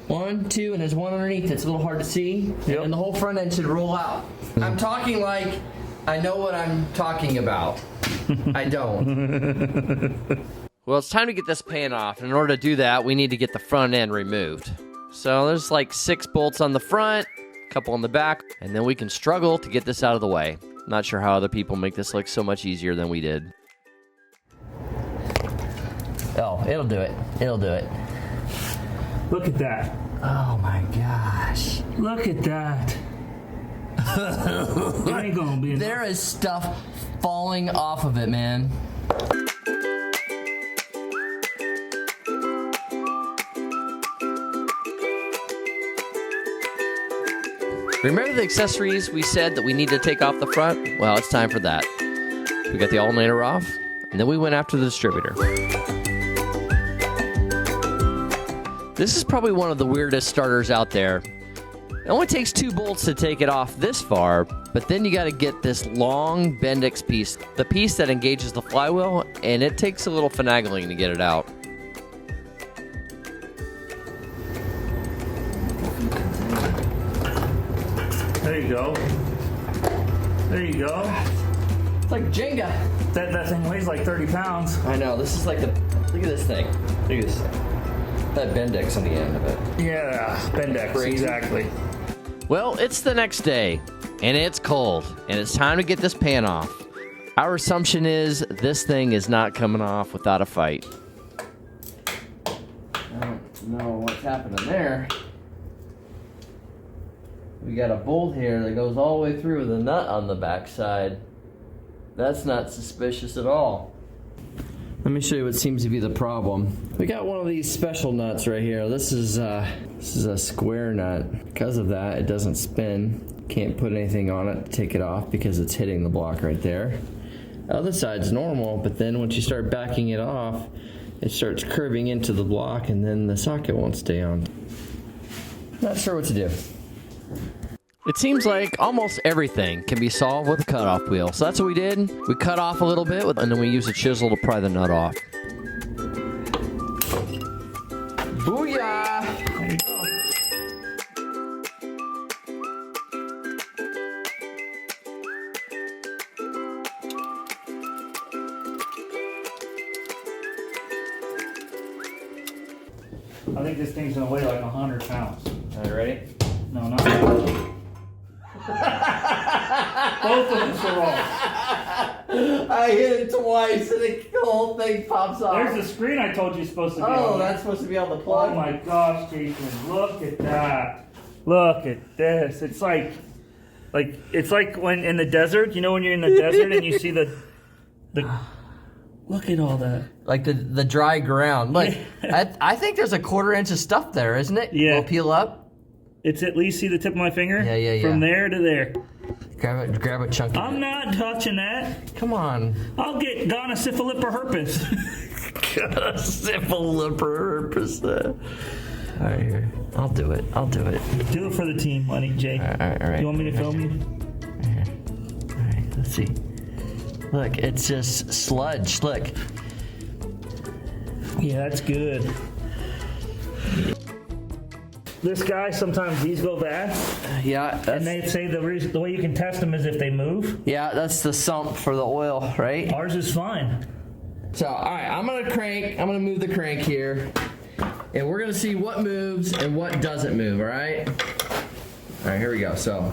1, 2, and there's 1 underneath. It's a little hard to see. Yep. And the whole front end should roll out. I'm talking like I know what I'm talking about. I don't. Well, it's time to get this pan off. And in order to do that, we need to get the front end removed. So there's like 6 bolts on the front, a couple on the back, and then we can struggle to get this out of the way. Not sure how other people make this look so much easier than we did. Oh, it'll do it. It'll do it. Look at that. Oh my gosh. Look at that. There ain't gonna be enough. There is stuff falling off of it, man. Remember the accessories we said that we need to take off the front? Well, it's time for that. We got the alternator off, and then we went after the distributor. This is probably one of the weirdest starters out there. It only takes 2 bolts to take it off this far, but then you got to get this long Bendix piece, the piece that engages the flywheel, and it takes a little finagling to get it out. There you go. There you go. It's like Jenga. That thing weighs like 30 pounds. I know, this is like the, look at this thing. Look at this thing. That Bendix on the end of it. Yeah, Bendix, Crazy. exactly. Well, it's the next day, and it's cold, and it's time to get this pan off. Our assumption is this thing is not coming off without a fight. I don't know what's happening there. We got a bolt here that goes all the way through with a nut on the backside. That's not suspicious at all. Let me show you what seems to be the problem. We got one of these special nuts right here. This is a square nut. Because of that, it doesn't spin. Can't put anything on it to take it off because it's hitting the block right there. The other side's normal, but then once you start backing it off, it starts curving into the block and then the socket won't stay on. Not sure what to do. It seems like almost everything can be solved with a cutoff wheel. So that's what we did. We cut off a little bit, and then we used a chisel to pry the nut off. Booyah! There you go. I think this thing's gonna weigh like 100 pounds. Are you ready? No, not really. Both of them are wrong. I hit it twice and the whole thing pops off. There's the screen I told you is supposed to be Oh, on. that's supposed to be on the plug? Oh my gosh, Jason, look at that. Look at this. It's like when in the desert, you know when you're in the desert and you see the look at all that. Like the dry ground. Look, I think there's a 1/4 inch of stuff there, isn't it? Yeah. We'll peel up. It's at least see the tip of my finger? Yeah. From there to there. Grab a chunk of I'm it. not touching that. Come on. I'll get gonosyphilipperherpes. Gonosyphilipperherpes. All right, here. I'll do it. Do it for the team, Money Jay. All right. You want me to film you? All right, let's see. Look, it's just sludge. Look. Yeah, that's good. This guy, sometimes these go bad, Yeah, and they say the way you can test them is if they move. yeah, that's the sump for the oil, right? Ours is fine. So, all right, I'm gonna move the crank here, and we're gonna see what moves and what doesn't move. All right. All right, here we go. So,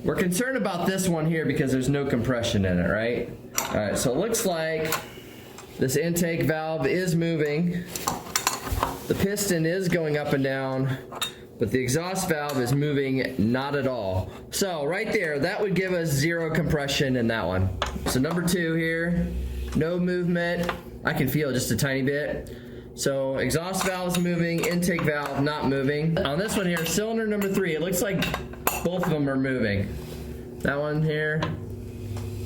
we're concerned about this one here because there's no compression in it, right? All right, so it looks like this intake valve is moving. The piston is going up and down, but the exhaust valve is moving not at all. So right there, that would give us 0 compression in that one. So number 2 here, no movement. I can feel just a tiny bit. So exhaust valve is moving, intake valve not moving. On this one here, cylinder number 3, it looks like both of them are moving. That one here,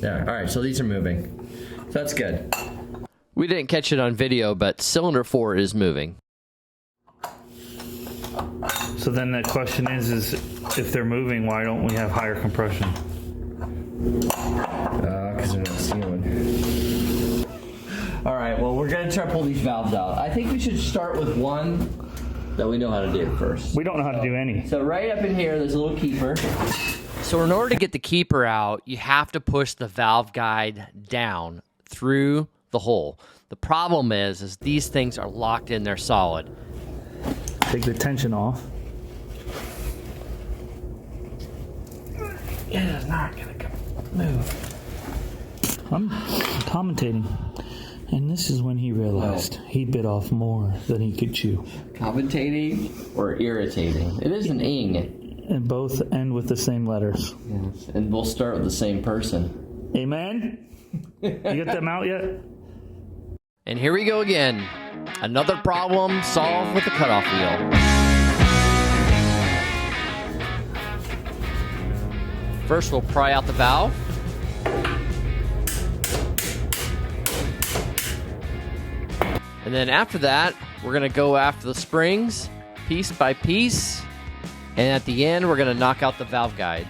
yeah, all right, so these are moving. So that's good. We didn't catch it on video, but cylinder 4 is moving. So then the question is if they're moving, why don't we have higher compression? Because they're not sealing. All right, well, we're gonna try to pull these valves out. I think we should start with one that we know how to do first. We don't know how to do any. So right up in here, there's a little keeper. So in order to get the keeper out, you have to push the valve guide down through the hole. The problem is these things are locked in, they're solid. Take the tension off. It is not gonna move. I'm commentating. And this is when he realized he bit off more than he could chew. Commentating or irritating? It is an ing. And both end with the same letters. Yes. And we'll start with the same person. Amen? You get them out yet? And here we go again. Another problem solved with the cutoff wheel. First, we'll pry out the valve. And then after that, we're going to go after the springs piece by piece. And at the end, we're going to knock out the valve guide.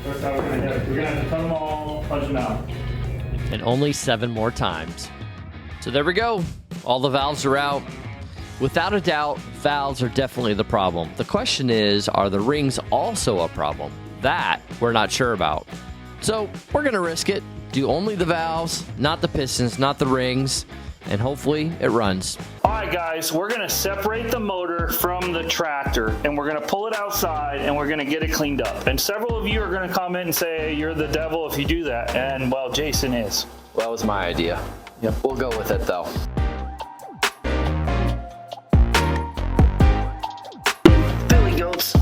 That's how we're going to do it. We're going to have to cut them all, punch them out. And only 7 more times. So there we go. All the valves are out. Without a doubt, valves are definitely the problem. The question is, are the rings also a problem? That we're not sure about. So we're going to risk it. Do only the valves, not the pistons, not the rings, and hopefully it runs. All right, guys, we're going to separate the motor from the tractor, and we're going to pull it outside, and we're going to get it cleaned up. And several of you are going to comment and say, you're the devil if you do that. And, well, Jason is. Well, that was my idea. Yep. We'll go with it, though. Billy goats.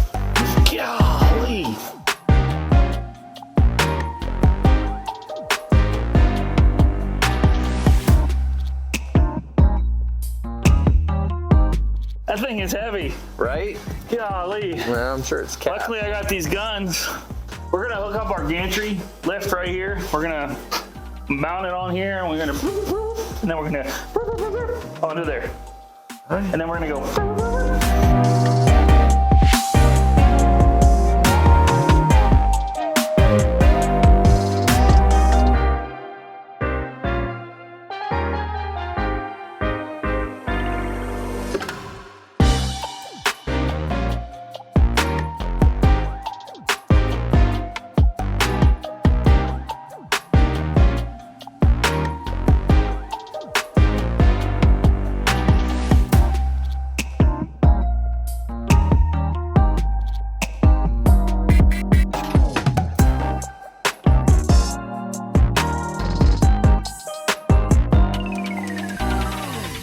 Golly. That thing is heavy. Right? Golly. Well, I'm sure it's cat. Luckily, I got these guns. We're gonna hook up our gantry lift right here. We're gonna mount it on here, and we're gonna, and then we're gonna onto there, and then we're gonna go.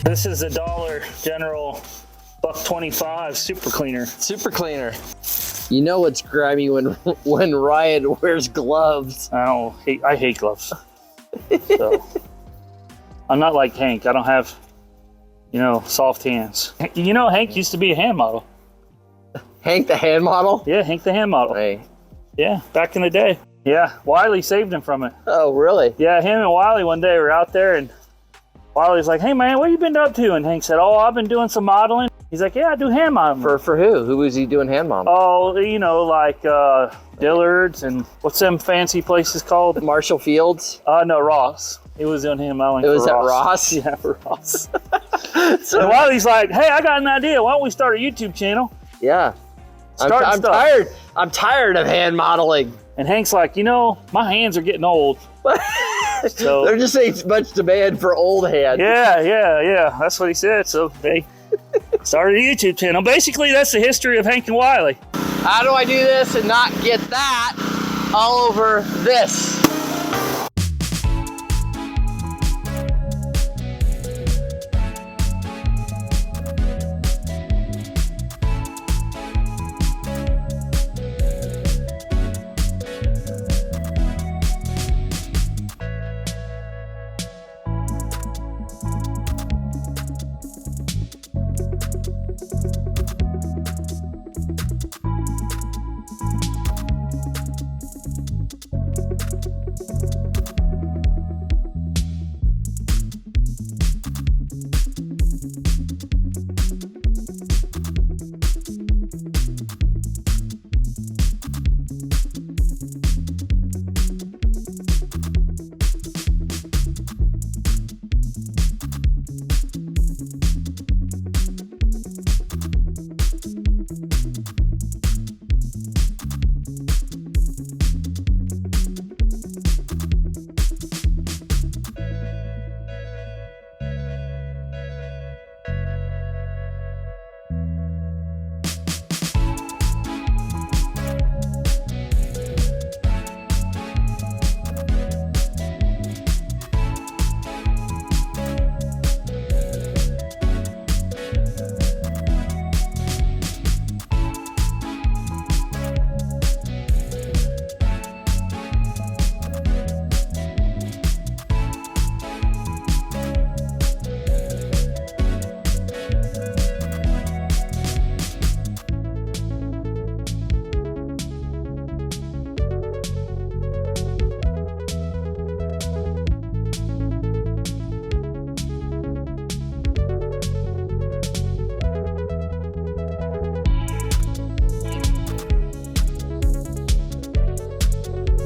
This is a Dollar General $1.25 super cleaner. Super cleaner. You know it's grimy when Ryan wears gloves. I hate gloves. So I'm not like Hank. I don't have, soft hands. You know, Hank used to be a hand model. Hank the hand model? Yeah, Hank the hand model. Hey. Yeah, back in the day. Yeah, Wiley saved him from it. Oh, really? Yeah, him and Wiley one day were out there, and Wiley's like, hey man, what you been up to? And Hank said, oh, I've been doing some modeling. He's like, yeah, I do hand modeling. For who? Who was he doing hand modeling? Oh, like Dillard's and what's them fancy places called? Marshall Fields? No, Ross. He was doing hand modeling for Ross. It was at Ross? Yeah, for Ross. So Wiley's like, hey, I got an idea. Why don't we start a YouTube channel? Yeah. I'm tired. I'm tired of hand modeling. And Hank's like, my hands are getting old. So there just ain't much demand for old hands. Yeah. That's what he said. So they started a YouTube channel. Basically, that's the history of Hank and Wiley. How do I do this and not get that all over this?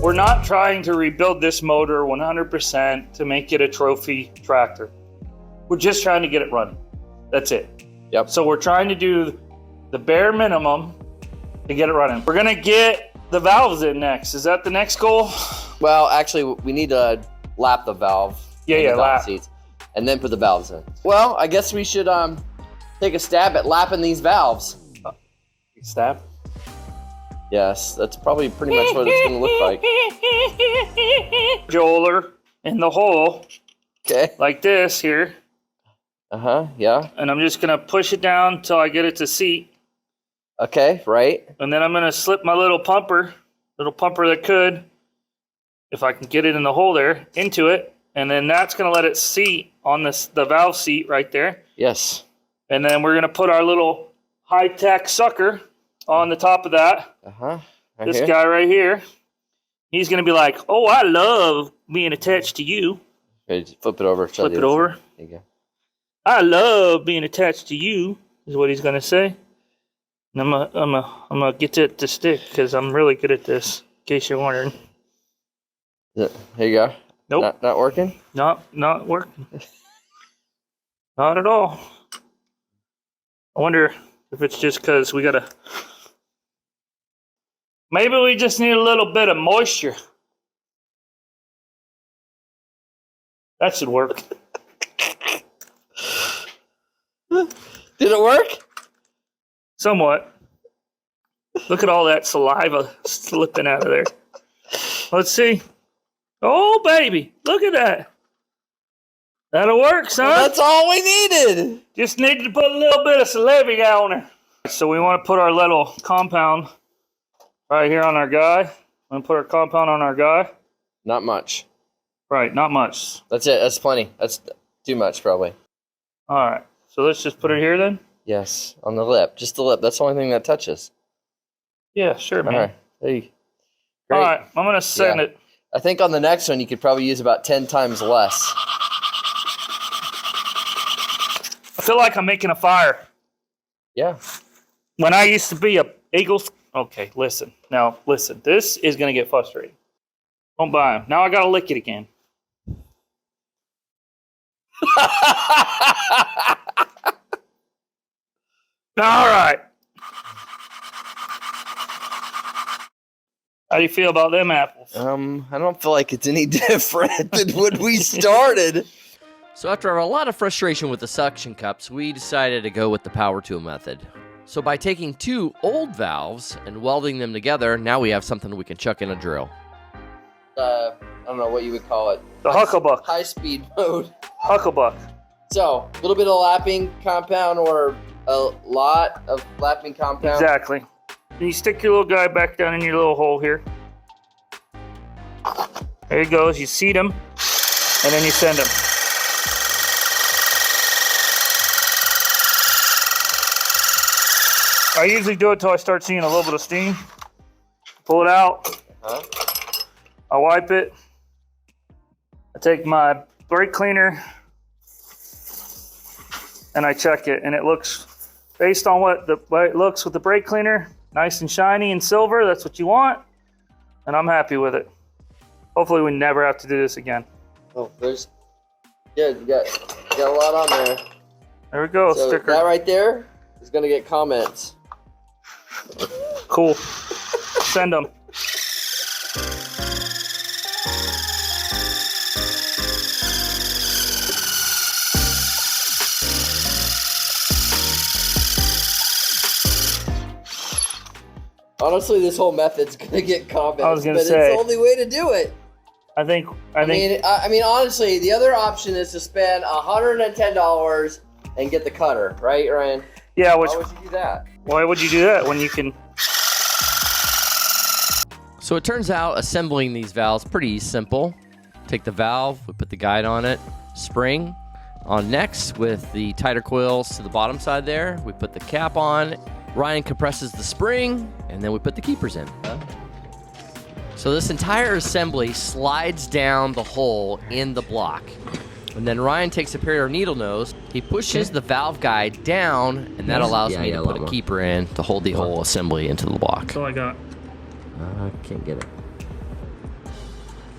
We're not trying to rebuild this motor 100% to make it a trophy tractor. We're just trying to get it running. That's it. Yep. So we're trying to do the bare minimum to get it running. We're gonna get the valves in next. Is that the next goal? Well, actually, we need to lap the valve. Yeah, and the yeah, valve lap. seats, and then put the valves in. Well, I guess we should take a stab at lapping these valves. Stab. Yes, that's probably pretty much what it's going to look like. Joeler in the hole Okay. like this here, Yeah. and I'm just gonna push it down until I get it to seat, Okay, right. and then I'm gonna slip my little pumper that could, if I can get it in the hole there, into it, and then that's gonna let it seat on the valve seat right there, Yes. and then we're gonna put our little high-tech sucker on the top of that. Right This here. guy right here, he's gonna be like, "Oh, I love being attached to you." Okay, just flip it over. Flip it over. There you go. I love being attached to you, is what he's gonna say. And I'm gonna get it to stick because I'm really good at this. In case you're wondering. Here you go. Nope, Not working? not working. Not at all. I wonder if it's just because we gotta. Maybe we just need a little bit of moisture. That should work. Did it work? Somewhat. Look at all that saliva slipping out of there. Let's see. Oh, baby. Look at that. That'll work, son. That's all we needed. Just needed to put a little bit of saliva on her. So we want to put our little compound right here on our guy. I'm going to put our compound on our guy. Not much. Right, not much. That's it. That's plenty. That's too much, probably. All right. So let's just put it here then? Yes, on the lip. Just the lip. That's the only thing that touches. Yeah, sure, man. All right. Hey. All Great. right. I'm going to send Yeah. it. I think on the next one, you could probably use about 10 times less. I feel like I'm making a fire. Yeah. When I used to be a Eagles. Okay, listen. Now, listen. This is going to get frustrating. Don't buy them. Now I got to lick it again. All right. How do you feel about them apples? I don't feel like it's any different than when we started. So after a lot of frustration with the suction cups, we decided to go with the power tool method. So by taking two old valves and welding them together, now we have something we can chuck in a drill. I don't know what you would call it. The Hucklebuck. High-speed mode. Hucklebuck. So, a little bit of lapping compound or a lot of lapping compound. Exactly. You stick your little guy back down in your little hole here. There he goes. You seat him, and then you send him. I usually do it till I start seeing a little bit of steam. Pull it out. I wipe it. I take my brake cleaner and I check it, and it looks, based on what it looks with the brake cleaner, nice and shiny and silver. That's what you want, and I'm happy with it. Hopefully we never have to do this again. Oh, there's, yeah, you got a lot on there. There we go, So sticker. that right there is gonna get comments. Cool. Send them. Honestly, this whole method's gonna get comments, I was gonna but say. it's the only way to do it. I think. I mean, honestly, the other option is to spend $110 and get the cutter, right, Ryan? Yeah. Why would you do that? Why would you do that when you can? So it turns out assembling these valves pretty simple. Take the valve, we put the guide on it, spring on next with the tighter coils to the bottom side there. We put the cap on. Ryan compresses the spring, and then we put the keepers in. So this entire assembly slides down the hole in the block. And then Ryan takes a pair of needle nose, he pushes the valve guide down, and that allows me to put a keeper in to hold the whole assembly into the block. That's all I got. I can't get it.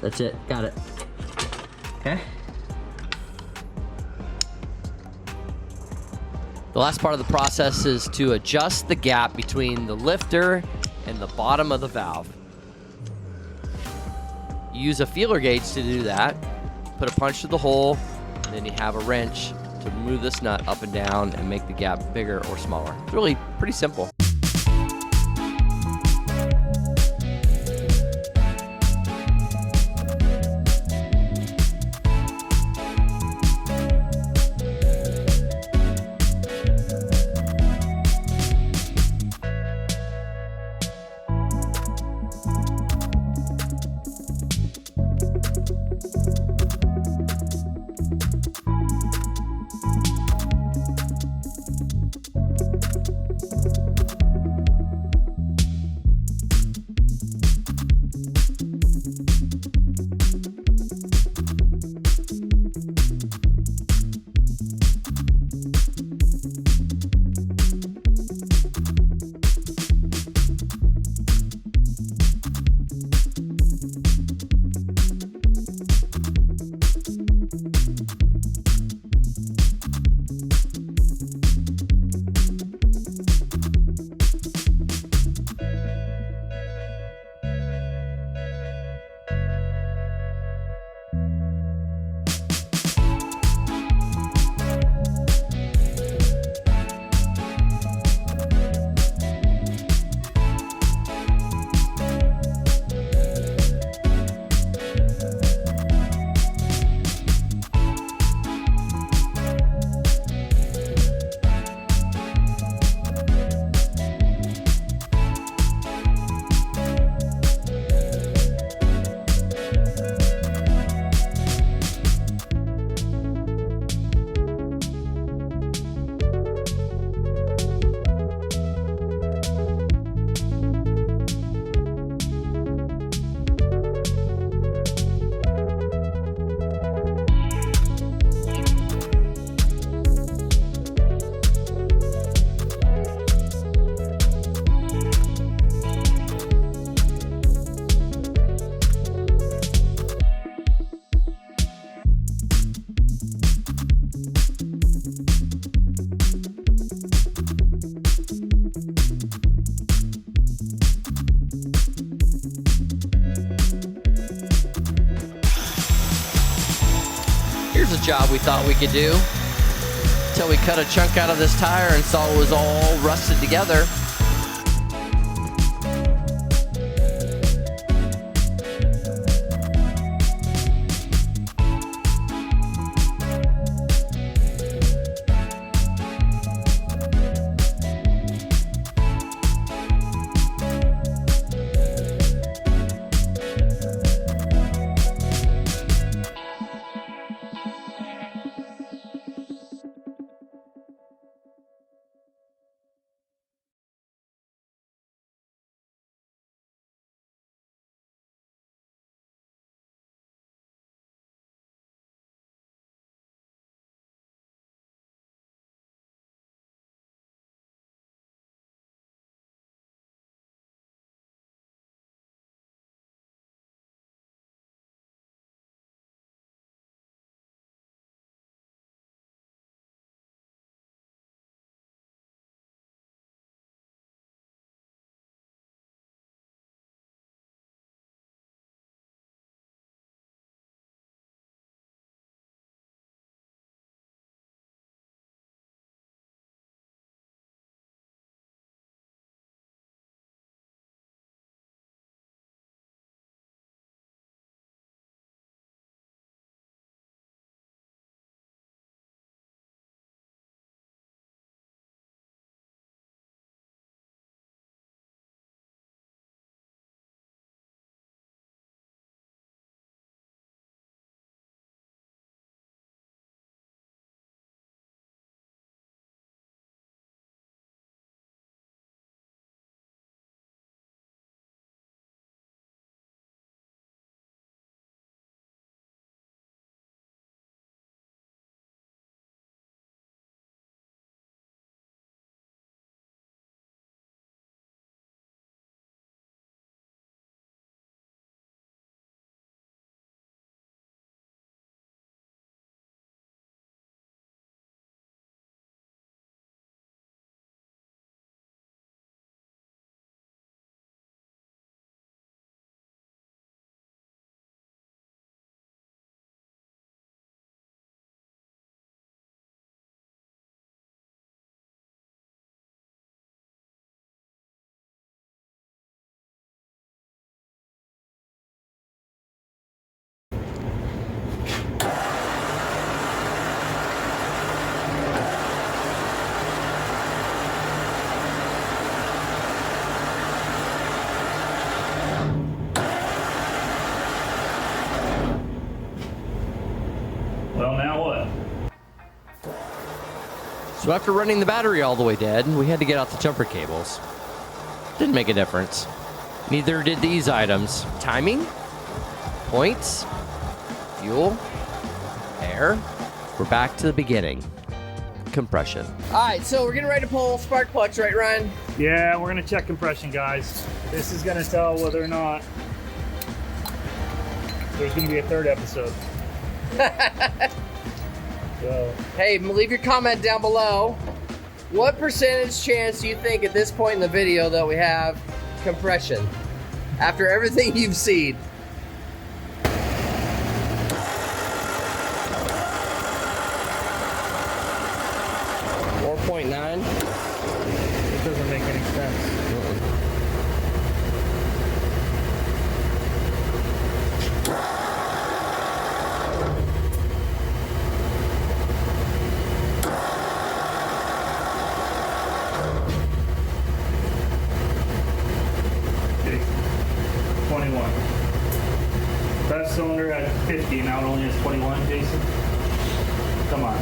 That's it. Got it. Okay. The last part of the process is to adjust the gap between the lifter and the bottom of the valve. You use a feeler gauge to do that. Put a punch to the hole, and then you have a wrench to move this nut up and down and make the gap bigger or smaller. It's really pretty simple. Here's a job we thought we could do until we cut a chunk out of this tire and saw it was all rusted together. So after running the battery all the way dead, we had to get out the jumper cables. Didn't make a difference. Neither did these items. Timing, points, fuel, air. We're back to the beginning. Compression. All right, so we're getting ready to pull spark plugs, right, Ryan? Yeah, we're gonna check compression, guys. This is gonna tell whether or not there's gonna be a third episode. So. Hey, leave your comment down below. What percentage chance do you think at this point in the video that we have compression? After everything you've seen. 4.9. It doesn't make any sense. Okay. 21. Best cylinder at 50, now it only has 21, Jason. Come on.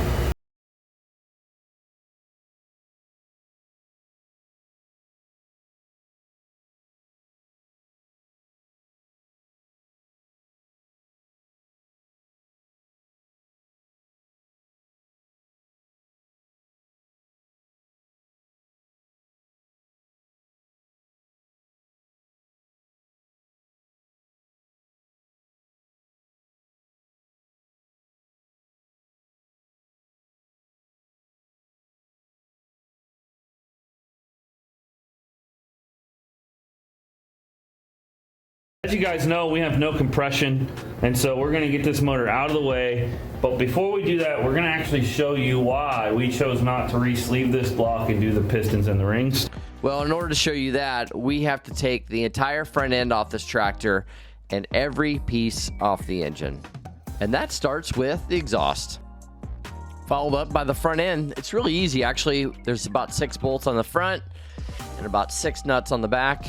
As you guys know, we have no compression, and so we're going to get this motor out of the way. But before we do that, we're going to actually show you why we chose not to re-sleeve this block and do the pistons and the rings. Well, in order to show you that, we have to take the entire front end off this tractor and every piece off the engine. And that starts with the exhaust. Followed up by the front end. It's really easy, actually. There's about 6 bolts on the front and about 6 nuts on the back,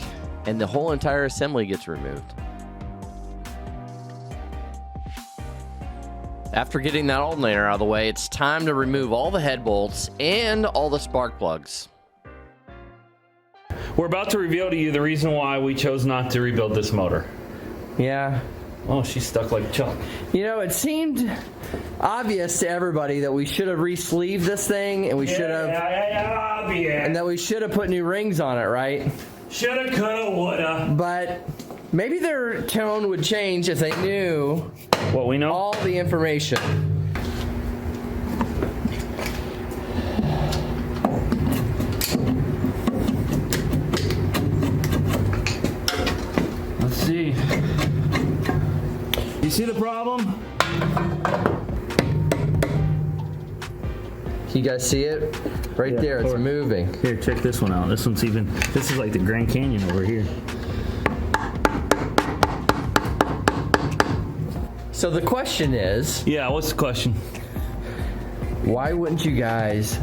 and the whole entire assembly gets removed. After getting that alternator out of the way, it's time to remove all the head bolts and all the spark plugs. We're about to reveal to you the reason why we chose not to rebuild this motor. Yeah. Oh, she's stuck like Chuck. You know, it seemed obvious to everybody that we should have re-sleeved this thing, and we should have, and that we should have put new rings on it, right? Shoulda, coulda, woulda. But maybe their tone would change if they knew what we know, all the information. Let's see. You see the problem? Can you guys see it? Right there, it's moving. Here, check this one out. This is like the Grand Canyon over here. So the question is... Yeah, what's the question? Why wouldn't you guys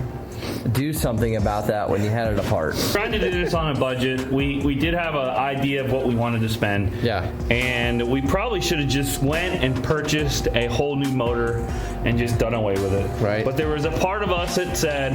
do something about that when you had it apart? Trying to do this on a budget. We did have an idea of what we wanted to spend. Yeah. And we probably should have just went and purchased a whole new motor and just done away with it. Right. But there was a part of us that said,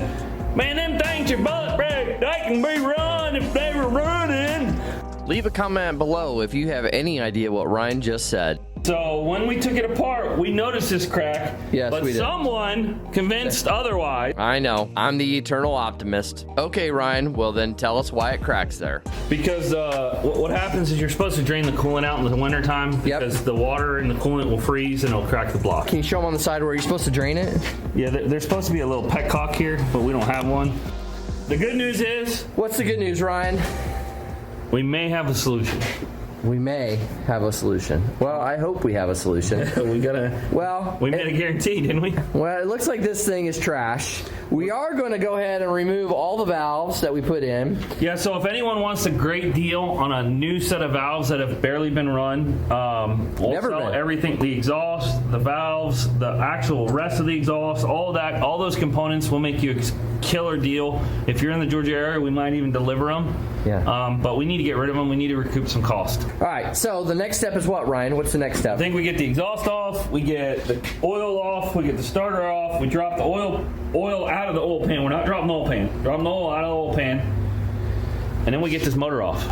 man, them things are bulletproof. They can be run if they were running. Leave a comment below if you have any idea what Ryan just said. So when we took it apart, we noticed this crack. Yes, but we did. someone convinced otherwise. I know. I'm the eternal optimist. Okay, Ryan. Well, then tell us why it cracks there. Because what happens is you're supposed to drain the coolant out in the wintertime because the water in the coolant will freeze and it'll crack the block. Can you show them on the side where you're supposed to drain it? Yeah, there's supposed to be a little petcock here, but we don't have one. The good news is... What's the good news, Ryan? We may have a solution. We may have a solution. Well, I hope we have a solution. We made a guarantee, didn't we? Well, it looks like this thing is trash. We are going to go ahead and remove all the valves that we put in. Yeah, so if anyone wants a great deal on a new set of valves that have barely been run, we'll sell everything, the exhaust, the valves, the actual rest of the exhaust, all that, all those components. We'll make you a killer deal. If you're in the Georgia area, we might even deliver them. Yeah. But we need to get rid of them. We need to recoup some cost. All right, so the next step is what, Ryan? What's the next step? I think we get the exhaust off, we get the oil off, we get the starter off, we drop the oil out of the oil pan. We're not dropping the oil pan. Dropping the oil out of the oil pan. And then we get this motor off.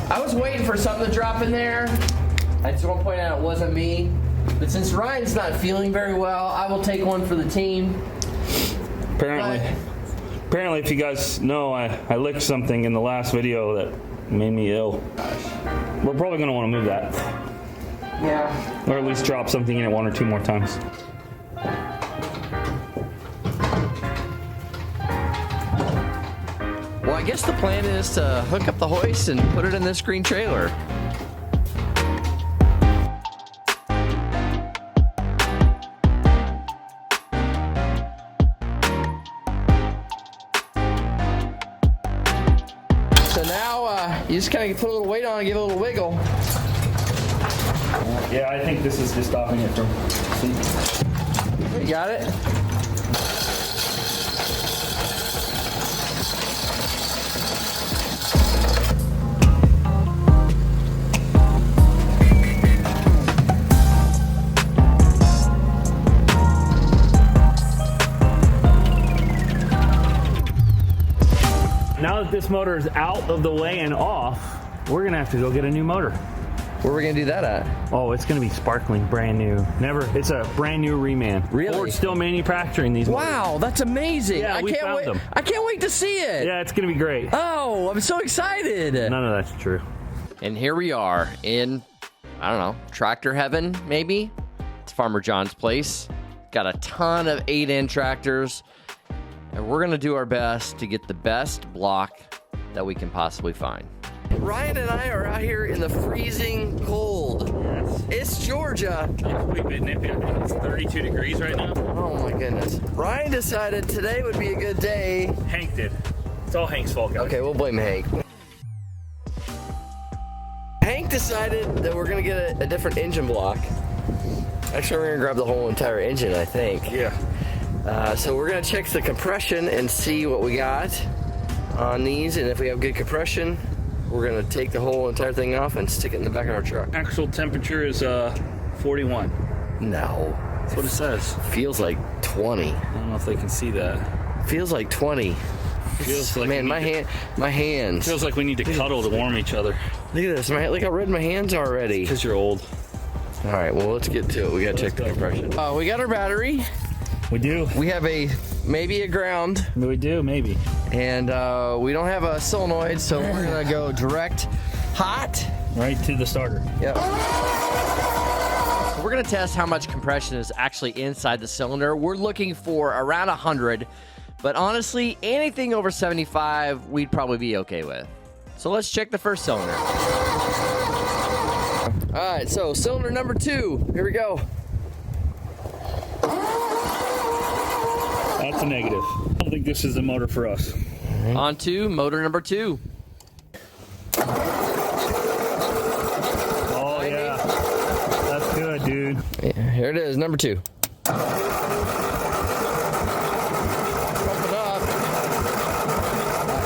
I was waiting for something to drop in there. I just want to point out it wasn't me. But since Ryan's not feeling very well, I will take one for the team. Apparently, if you guys know, I licked something in the last video that made me ill. We're probably going to want to move that. Yeah. Or at least drop something in it 1 or 2 more times. Well, I guess the plan is to hook up the hoist and put it in this green trailer. So now you just kind of put a little weight on and give it a little wiggle. Yeah, I think this is just stopping it from sinking. You got it? Now that this motor is out of the way and off, we're gonna have to go get a new motor. Where are we gonna do that at? Oh, it's gonna be sparkling, brand new. It's a brand new reman. Really? Ford's still manufacturing these motors. Wow, that's amazing! Yeah, we found wait. them. I can't wait to see it. Yeah, it's gonna be great. Oh, I'm so excited! None of that's true. And here we are in, I don't know, tractor heaven, maybe? It's Farmer John's place. Got a ton of 8N tractors. And we're going to do our best to get the best block that we can possibly find. Ryan and I are out here in the freezing cold. Yes. It's Georgia. It's a wee bit nippy. I think it's 32 degrees right now. Oh my goodness. Ryan decided today would be a good day. Hank did. It's all Hank's fault, guys. Okay, we'll blame Hank. Hank decided that we're going to get a different engine block. Actually, we're going to grab the whole entire engine, I think. Yeah. So we're gonna check the compression and see what we got on these, and if we have good compression, we're gonna take the whole entire thing off and stick it in the back of our truck. Actual temperature is 41. No. That's what it says. Feels like 20. I don't know if they can see that. Feels like 20. Feels like Man, my hands. Feels like we need to cuddle to warm each other. Look at this, man. Look how red my hands are already. Because you're old. All right, well, let's get to it. We gotta check the compression. We got our battery. We do. We have maybe a ground. We do, maybe. And we don't have a solenoid, so we're gonna go direct hot. Right to the starter. Yep. We're gonna test how much compression is actually inside the cylinder. We're looking for around 100, but honestly, anything over 75, we'd probably be okay with. So let's check the first cylinder. All right, so cylinder number 2, here we go. That's a negative. I don't think this is the motor for us. On to motor number 2. Oh, yeah. That's good, dude. Yeah, here it is, number 2. Pump it up.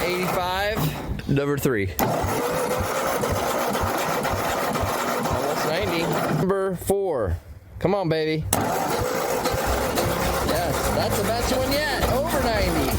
85. Number 3. Almost 90. Number 4. Come on, baby. Yes, that's the best one yet. Over 90.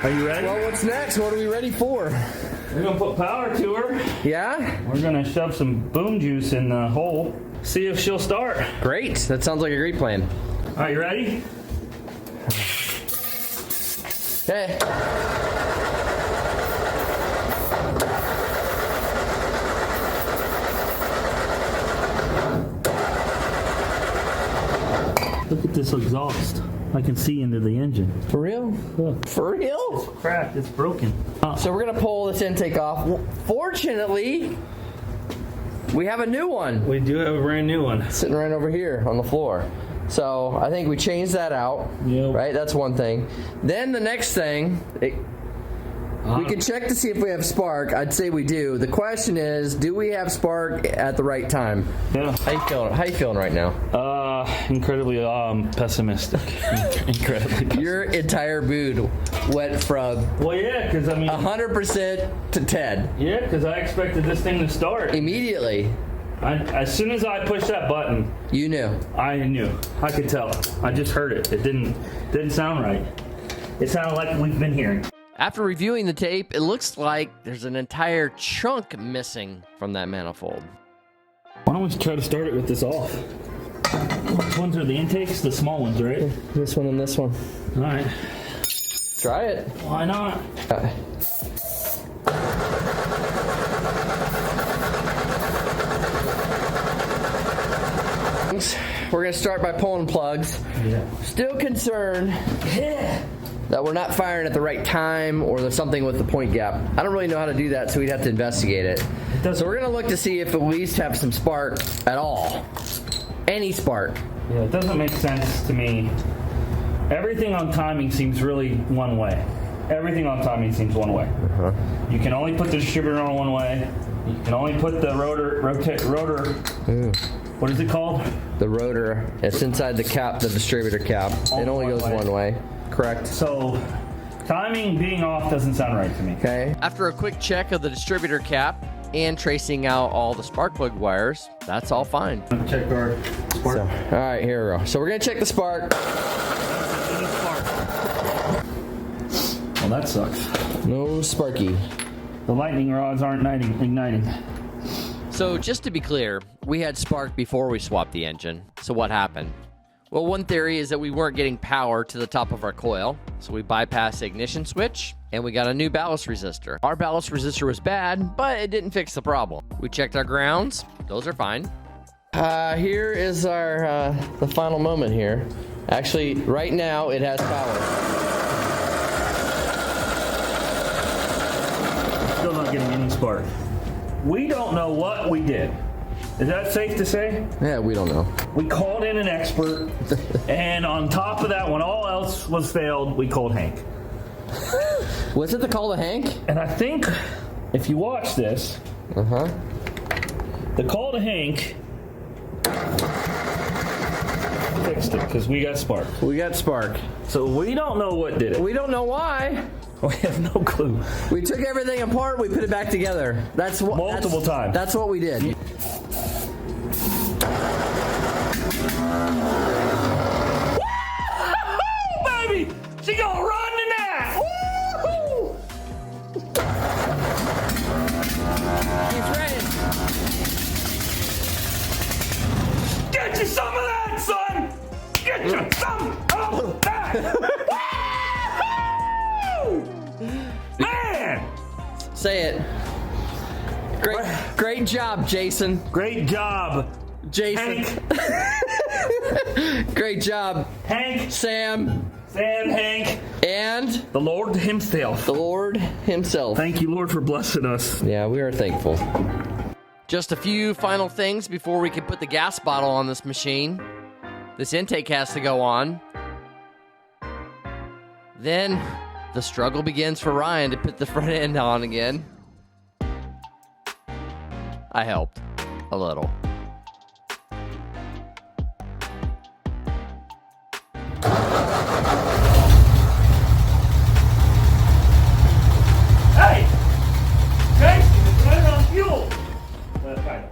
Are you ready? Well, what's next? What are we ready for? We're gonna put power to her. Yeah? We're gonna shove some boom juice in the hole. See if she'll start. Great. That sounds like a great plan. All right, you ready? Okay. Look at this exhaust. I can see into the engine. For real? Look. For real? It's cracked. It's broken. So we're gonna pull this intake off. Fortunately, we have a new one We do have a brand new one. sitting right over here on the floor. So I think we changed that out. Yep. Right? That's one thing. Then the next thing, we can check to see if we have spark. I'd say we do. The question is, do we have spark at the right time? Yeah. How you feeling? How you feeling right now? Incredibly pessimistic. Incredibly pessimistic. Your entire mood went from Well, yeah, because I mean, 100% to 10 yeah, because I expected this thing to start. immediately. As soon as I pushed that button, You knew. I knew. I could tell. I just heard it. It didn't sound right. It sounded like we've been hearing. After reviewing the tape, it looks like there's an entire chunk missing from that manifold. Why don't we try to start it with this off? Which ones are the intakes? The small ones, right? This one and this one. All right. Try it. Why not? We're going to start by pulling plugs. Yeah. Still concerned that we're not firing at the right time or there's something with the point gap. I don't really know how to do that, so we'd have to investigate it. So we're going to look to see if at least have some spark at all. Any spark. Yeah, it doesn't make sense to me. Everything on timing seems really one way. Everything on timing seems one way. You can only put the distributor on one way. You can only put the rotor. What is it called? The rotor, it's inside the cap, the distributor cap. It only goes one way. Correct. So, timing being off doesn't sound right to me. Okay. After a quick check of the distributor cap and tracing out all the spark plug wires, that's all fine. Check our spark. So, all right, here we go. So we're going to check the spark. Well, that sucks. No sparky. The lightning rods aren't igniting. So just to be clear, we had spark before we swapped the engine. So what happened? Well, one theory is that we weren't getting power to the top of our coil, so we bypassed the ignition switch, and we got a new ballast resistor. Our ballast resistor was bad, but it didn't fix the problem. We checked our grounds. Those are fine. Here is our the final moment here. Actually, right now, it has power. Still not getting any spark. We don't know what we did. Is that safe to say? Yeah, we don't know. We called in an expert, and on top of that, when all else was failed, we called Hank. Was it the call to Hank? And I think if you watch this, the call to Hank fixed it because we got spark. We got spark. So we don't know what did it. We don't know why. We have no clue. We took everything apart, we put it back together. That's what Multiple times. That's what we did. Woo, baby! She gonna run tonight! Woo-hoo! He's ready. Get you some of that, son! Get you some of that! Woo-hoo! Man! Say it. Great job, Jason. Great job, Jason. Hank. Great job, Hank, Sam, Hank, and the Lord himself. the Lord himself. Thank you, Lord, for blessing us. Yeah, we are thankful. Just a few final things before we can put the gas bottle on this machine. This intake has to go on. Then the struggle begins for Ryan to put the front end on again. I helped a little. Hey! Jason, it's running on fuel! That's fine.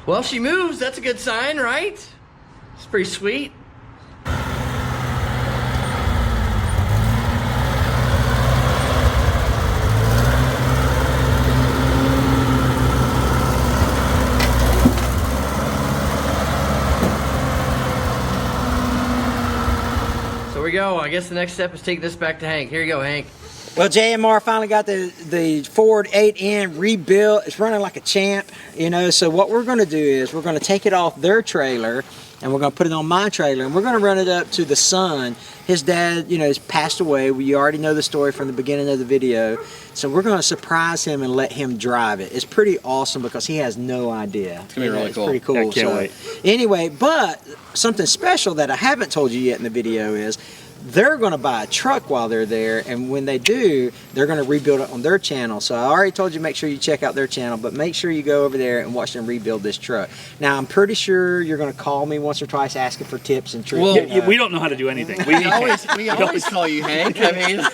Well, she moves. That's a good sign, right? It's pretty sweet. So we go. I guess the next step is taking this back to Hank. Here you go, Hank. Well, JMR finally got the Ford 8N rebuilt. It's running like a champ, you know. So what we're going to do is we're going to take it off their trailer and we're going to put it on my trailer and we're going to run it up to the son. His dad, you know, has passed away. We already know the story from the beginning of the video. So we're going to surprise him and let him drive it. It's pretty awesome because he has no idea. It's going to be really cool. Pretty cool. I can't wait. Anyway, but something special that I haven't told you yet in the video is they're going to buy a truck while they're there, and when they do, they're going to rebuild it on their channel. So I already told you, make sure you check out their channel, but make sure you go over there and watch them rebuild this truck. Now, I'm pretty sure you're going to call me once or twice asking for tips and tricks. Well, we don't know how to do anything. We always call you Hank. I mean,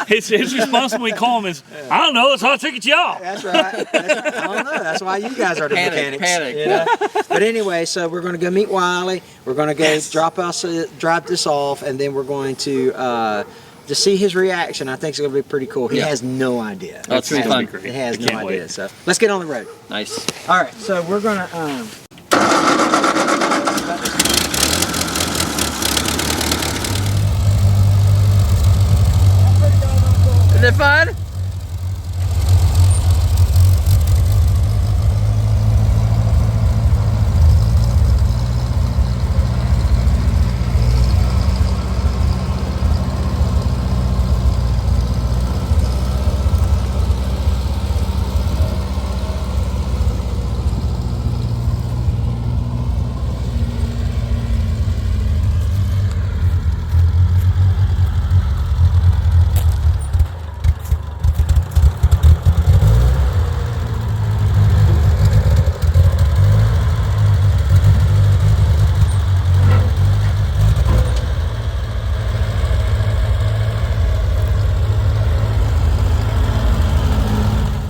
his response when we call him is, I don't know, it's how I take it to y'all. That's right. I don't know. That's why you guys are the mechanics. Panic. You know? But anyway, so we're going to go meet Wiley. We're going to go drop this off, and then we're going to see his reaction. I think it's going to be pretty cool. He has no idea. Oh, it's really fun. He has no idea. So let's get on the road. Nice. All right. So we're going to. Isn't it fun?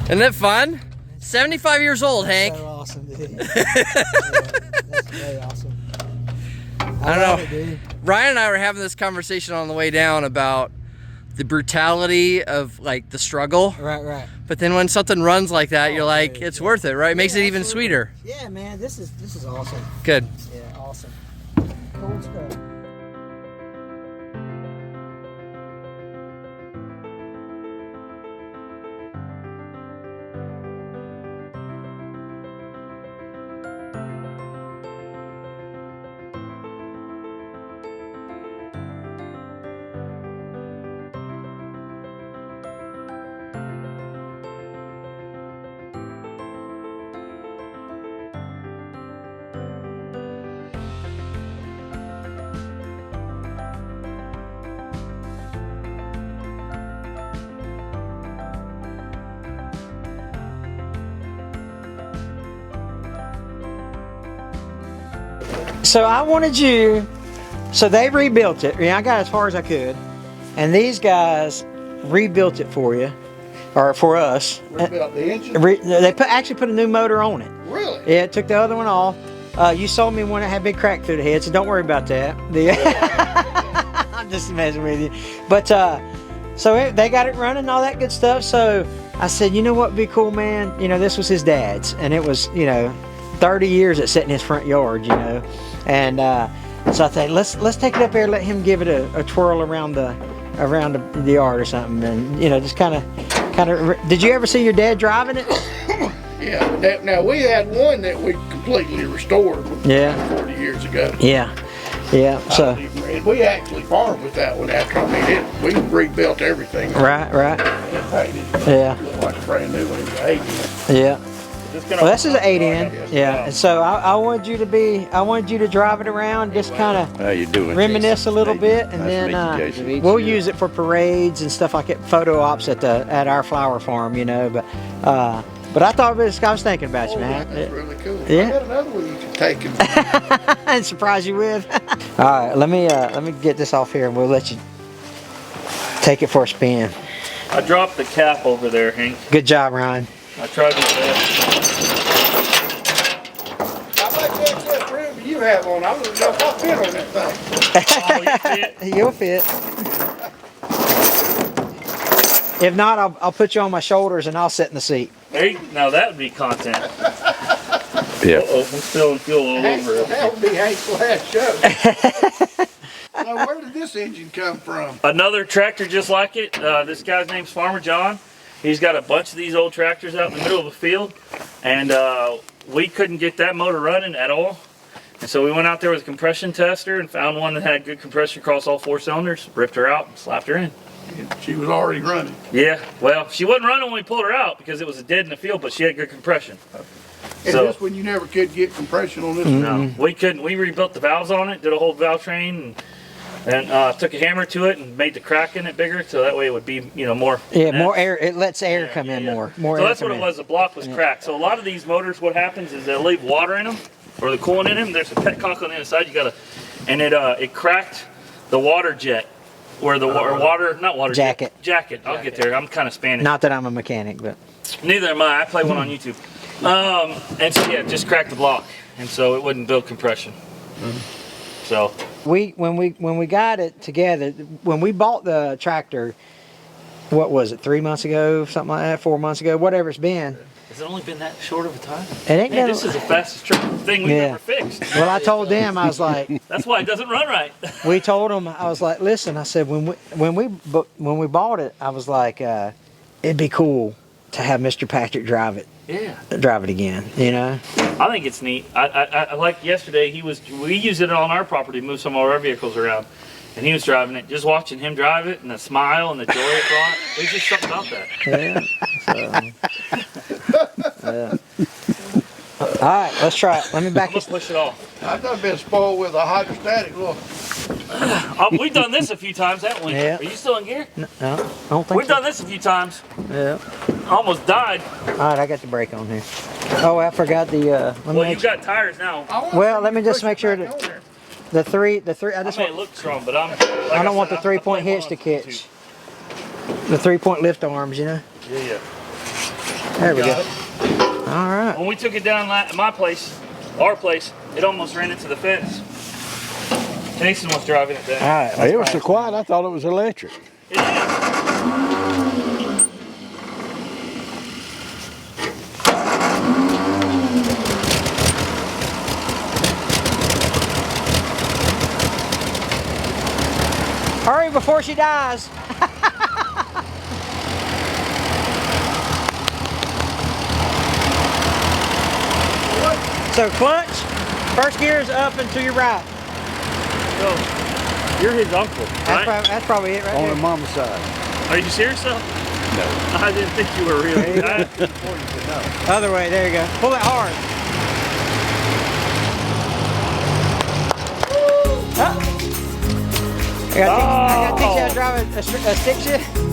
Isn't it fun? 75 years old, Hank. So awesome, dude. That's very awesome. I don't know. Ryan and I were having this conversation on the way down about the brutality of like the struggle. Right. But then when something runs like that, you're like, it's worth it, right? It makes it even sweeter. Yeah, man, this is awesome. Good. Yeah, awesome. Cool stuff. So I wanted you, so they rebuilt it. I got as far as I could. And these guys rebuilt it for you, or for us. Rebuilt the engine? They actually put a new motor on it. Really? Yeah, it took the other one off. You sold me one that had a big crack through the head, so don't worry about that. I'm just messing with you. But, so they got it running and all that good stuff. So I said, you know what would be cool, man? You know, this was his dad's, and it was, 30 years it sat in his front yard, And so I thought, let's take it up there, let him give it a twirl around the yard or something, and just kind of. Did you ever see your dad driving it? Yeah. Now we had one that we completely restored. Yeah. 40 years ago. Yeah. So. And we actually farmed with that one after. We rebuilt everything. Right. And painted. Yeah. Looked like a brand new one. It was 8. Yeah. Well, this is an 8N. Yeah. And so I wanted you to drive it around, just kind of reminisce a little bit, and then we'll use it for parades and stuff like it, photo ops at our flower farm, But I thought I was thinking about you, man. That's really cool. Yeah. I got another one you can take And surprise you with. All right, let me get this off here, and we'll let you take it for a spin. I dropped the cap over there, Hank. Good job, Ryan. I tried my best. you have on. I don't know if I fit on that thing. Oh, you fit? You'll fit. If not, I'll put you on my shoulders and I'll sit in the seat. Now that would be content. Yeah. Uh-oh, I'm spilling fuel all over it. That would be Hank's last show. Now, where did this engine come from? Another tractor just like it. This guy's name's Farmer John. He's got a bunch of these old tractors out in the middle of the field, and we couldn't get that motor running at all. And so we went out there with a compression tester and found one that had good compression across all 4 cylinders, ripped her out, and slapped her in. She was already running. Yeah, well, she wasn't running when we pulled her out because it was dead in the field, but she had good compression. And So- this one you never could get compression on this. No, we couldn't. We rebuilt the valves on it, did a whole valve train, and took a hammer to it and made the crack in it bigger, so that way it would be, more. Yeah, more air. It lets air come in more. More So air that's what come it in. was. The block was cracked. So a lot of these motors, what happens is they'll leave water in them, or the coolant in them. There's a petcock on the inside. You gotta, and it cracked the water jet, where the not water Jacket. Jacket. I'll get there. I'm kind of Spanish. Not that I'm a mechanic, but Neither am I. I play one on YouTube. And so yeah, just cracked the block, and so it wouldn't build compression. So when we got it together, when we bought the tractor, what was it, 3 months ago, something like that, 4 months ago, whatever it's been. has it only been that short of a time? It ain't Man, been. this is the fastest thing we've ever fixed. Well, I told them, I was like, That's why it doesn't run right. we told them, I was like, listen, I said when we bought it, I was like, it'd be cool to have Mr. Patrick drive it again, I think it's neat. I like yesterday. We used it on our property to move some of our vehicles around, and he was driving it. Just watching him drive it and the smile and the joy it brought. There's just something about that. Yeah. All right, let's try it. Let me back Let's this. push it off. I've done been spoiled with a hydrostatic look. We've done this a few times, haven't we? Yeah. Are you still in gear? No, I don't think We've so. done this a few times. Yeah. Almost died. All right, I got the brake on here. Oh, I forgot the. Let me Well, make you've got tires now. Well, let me just make sure that the three. I I just may want. look strong, but I'm. I don't want the 3-point hitch to catch. The 3-point lift arms, Yeah. There we Got go. it. All right. When we took it down at my place, our place, it almost ran into the fence. Jason was driving it All down. right. It was so quiet, I thought it was electric. It is. Hurry before she dies. So clutch, first gear is up and to your right. So, you're his uncle, right? That's probably it right On there. the mama's side. Are you serious though? No. I didn't think you were really. Other way, there you go. Pull it hard. I gotta teach you how to drive a stick shift.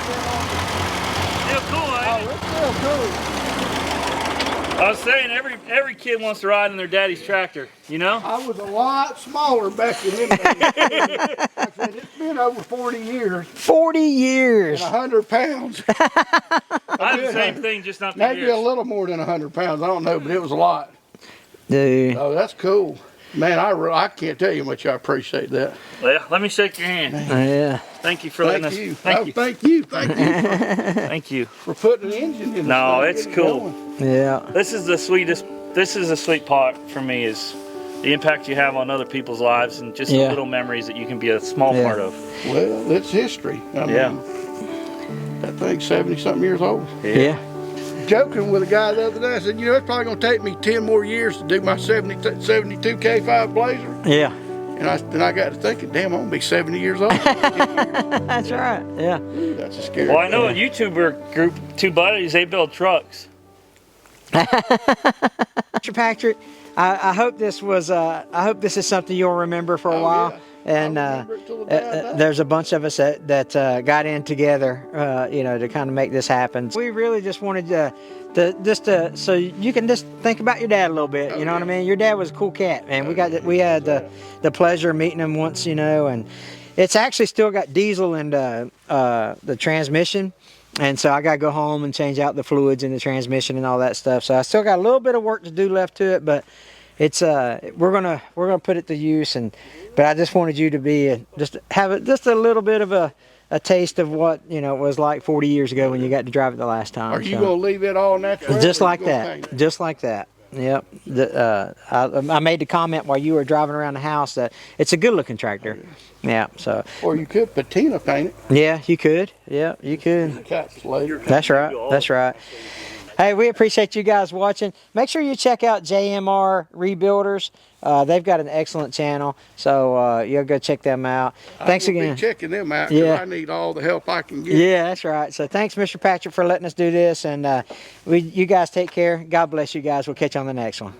Still cool, ain't it? It's still cool. I was saying, every kid wants to ride in their daddy's tractor, you know? I was a lot smaller back in them days. Like I said, it's been over 40 years 40 years. and 100 pounds. I had the same thing, just not the Maybe years. a little more than 100 pounds. I don't know, but it was a lot. Dude. Oh, that's cool. Man, I can't tell you how much I appreciate that. Well, let me shake your hand. Yeah. Thank you for letting us. Thank you. Thank you. Thank you. Thank you Thank you. for putting the engine in. No, this it's thing, cool. going. Yeah. This is the sweetest. This is the sweet part for me, is the impact you have on other people's lives and just the Yeah. little memories that you can be a small Yeah. part of. Well, it's history. I Yeah. mean, that thing's 70-something years old. Yeah. Joking with a guy the other day, I said, you know, it's probably going to take me 10 more years to do my 72 K5 Blazer. Yeah. And I got to thinking, damn, I'm going to be 70 years old. That's right. Yeah. That's a scary Well, I know a thing. YouTuber group, two buddies, they build trucks. Mr. Patrick, I hope this was I hope this is something you'll remember for a Oh, while. yeah. And I'll remember it till the day I die. there's a bunch of us that got in together, you know, to kind of make this happen. We really just wanted so you can just think about your dad a little bit. You know what I mean? Your dad was a cool cat, man. We had the pleasure of meeting him once, you know, and it's actually still got diesel in the transmission. And so I got to go home and change out the fluids in the transmission and all that stuff. So I still got a little bit of work to do left to it, but it's we're gonna put it to use. But I just wanted you to have a little bit of a taste of what, you know, it was like 40 years ago when you got to drive it the last time. Are you going to leave it all natural? Just or like you gonna that? paint it? Just like that. Yep. I made the comment while you were driving around the house that it's a good looking tractor. Yeah. So. Or you could patina paint it. Yeah, you could. Yeah, you could. Cat's later. That's right. That's right. Hey, we appreciate you guys watching. Make sure you check out JMR Rebuilders. They've got an excellent channel, so you'll go check them out. Thanks I will again. be checking them out because Yeah. I need all the help I can get. Yeah, that's right. So thanks, Mr. Patrick, for letting us do this, and you guys take care. God bless you guys. We'll catch you on the next one.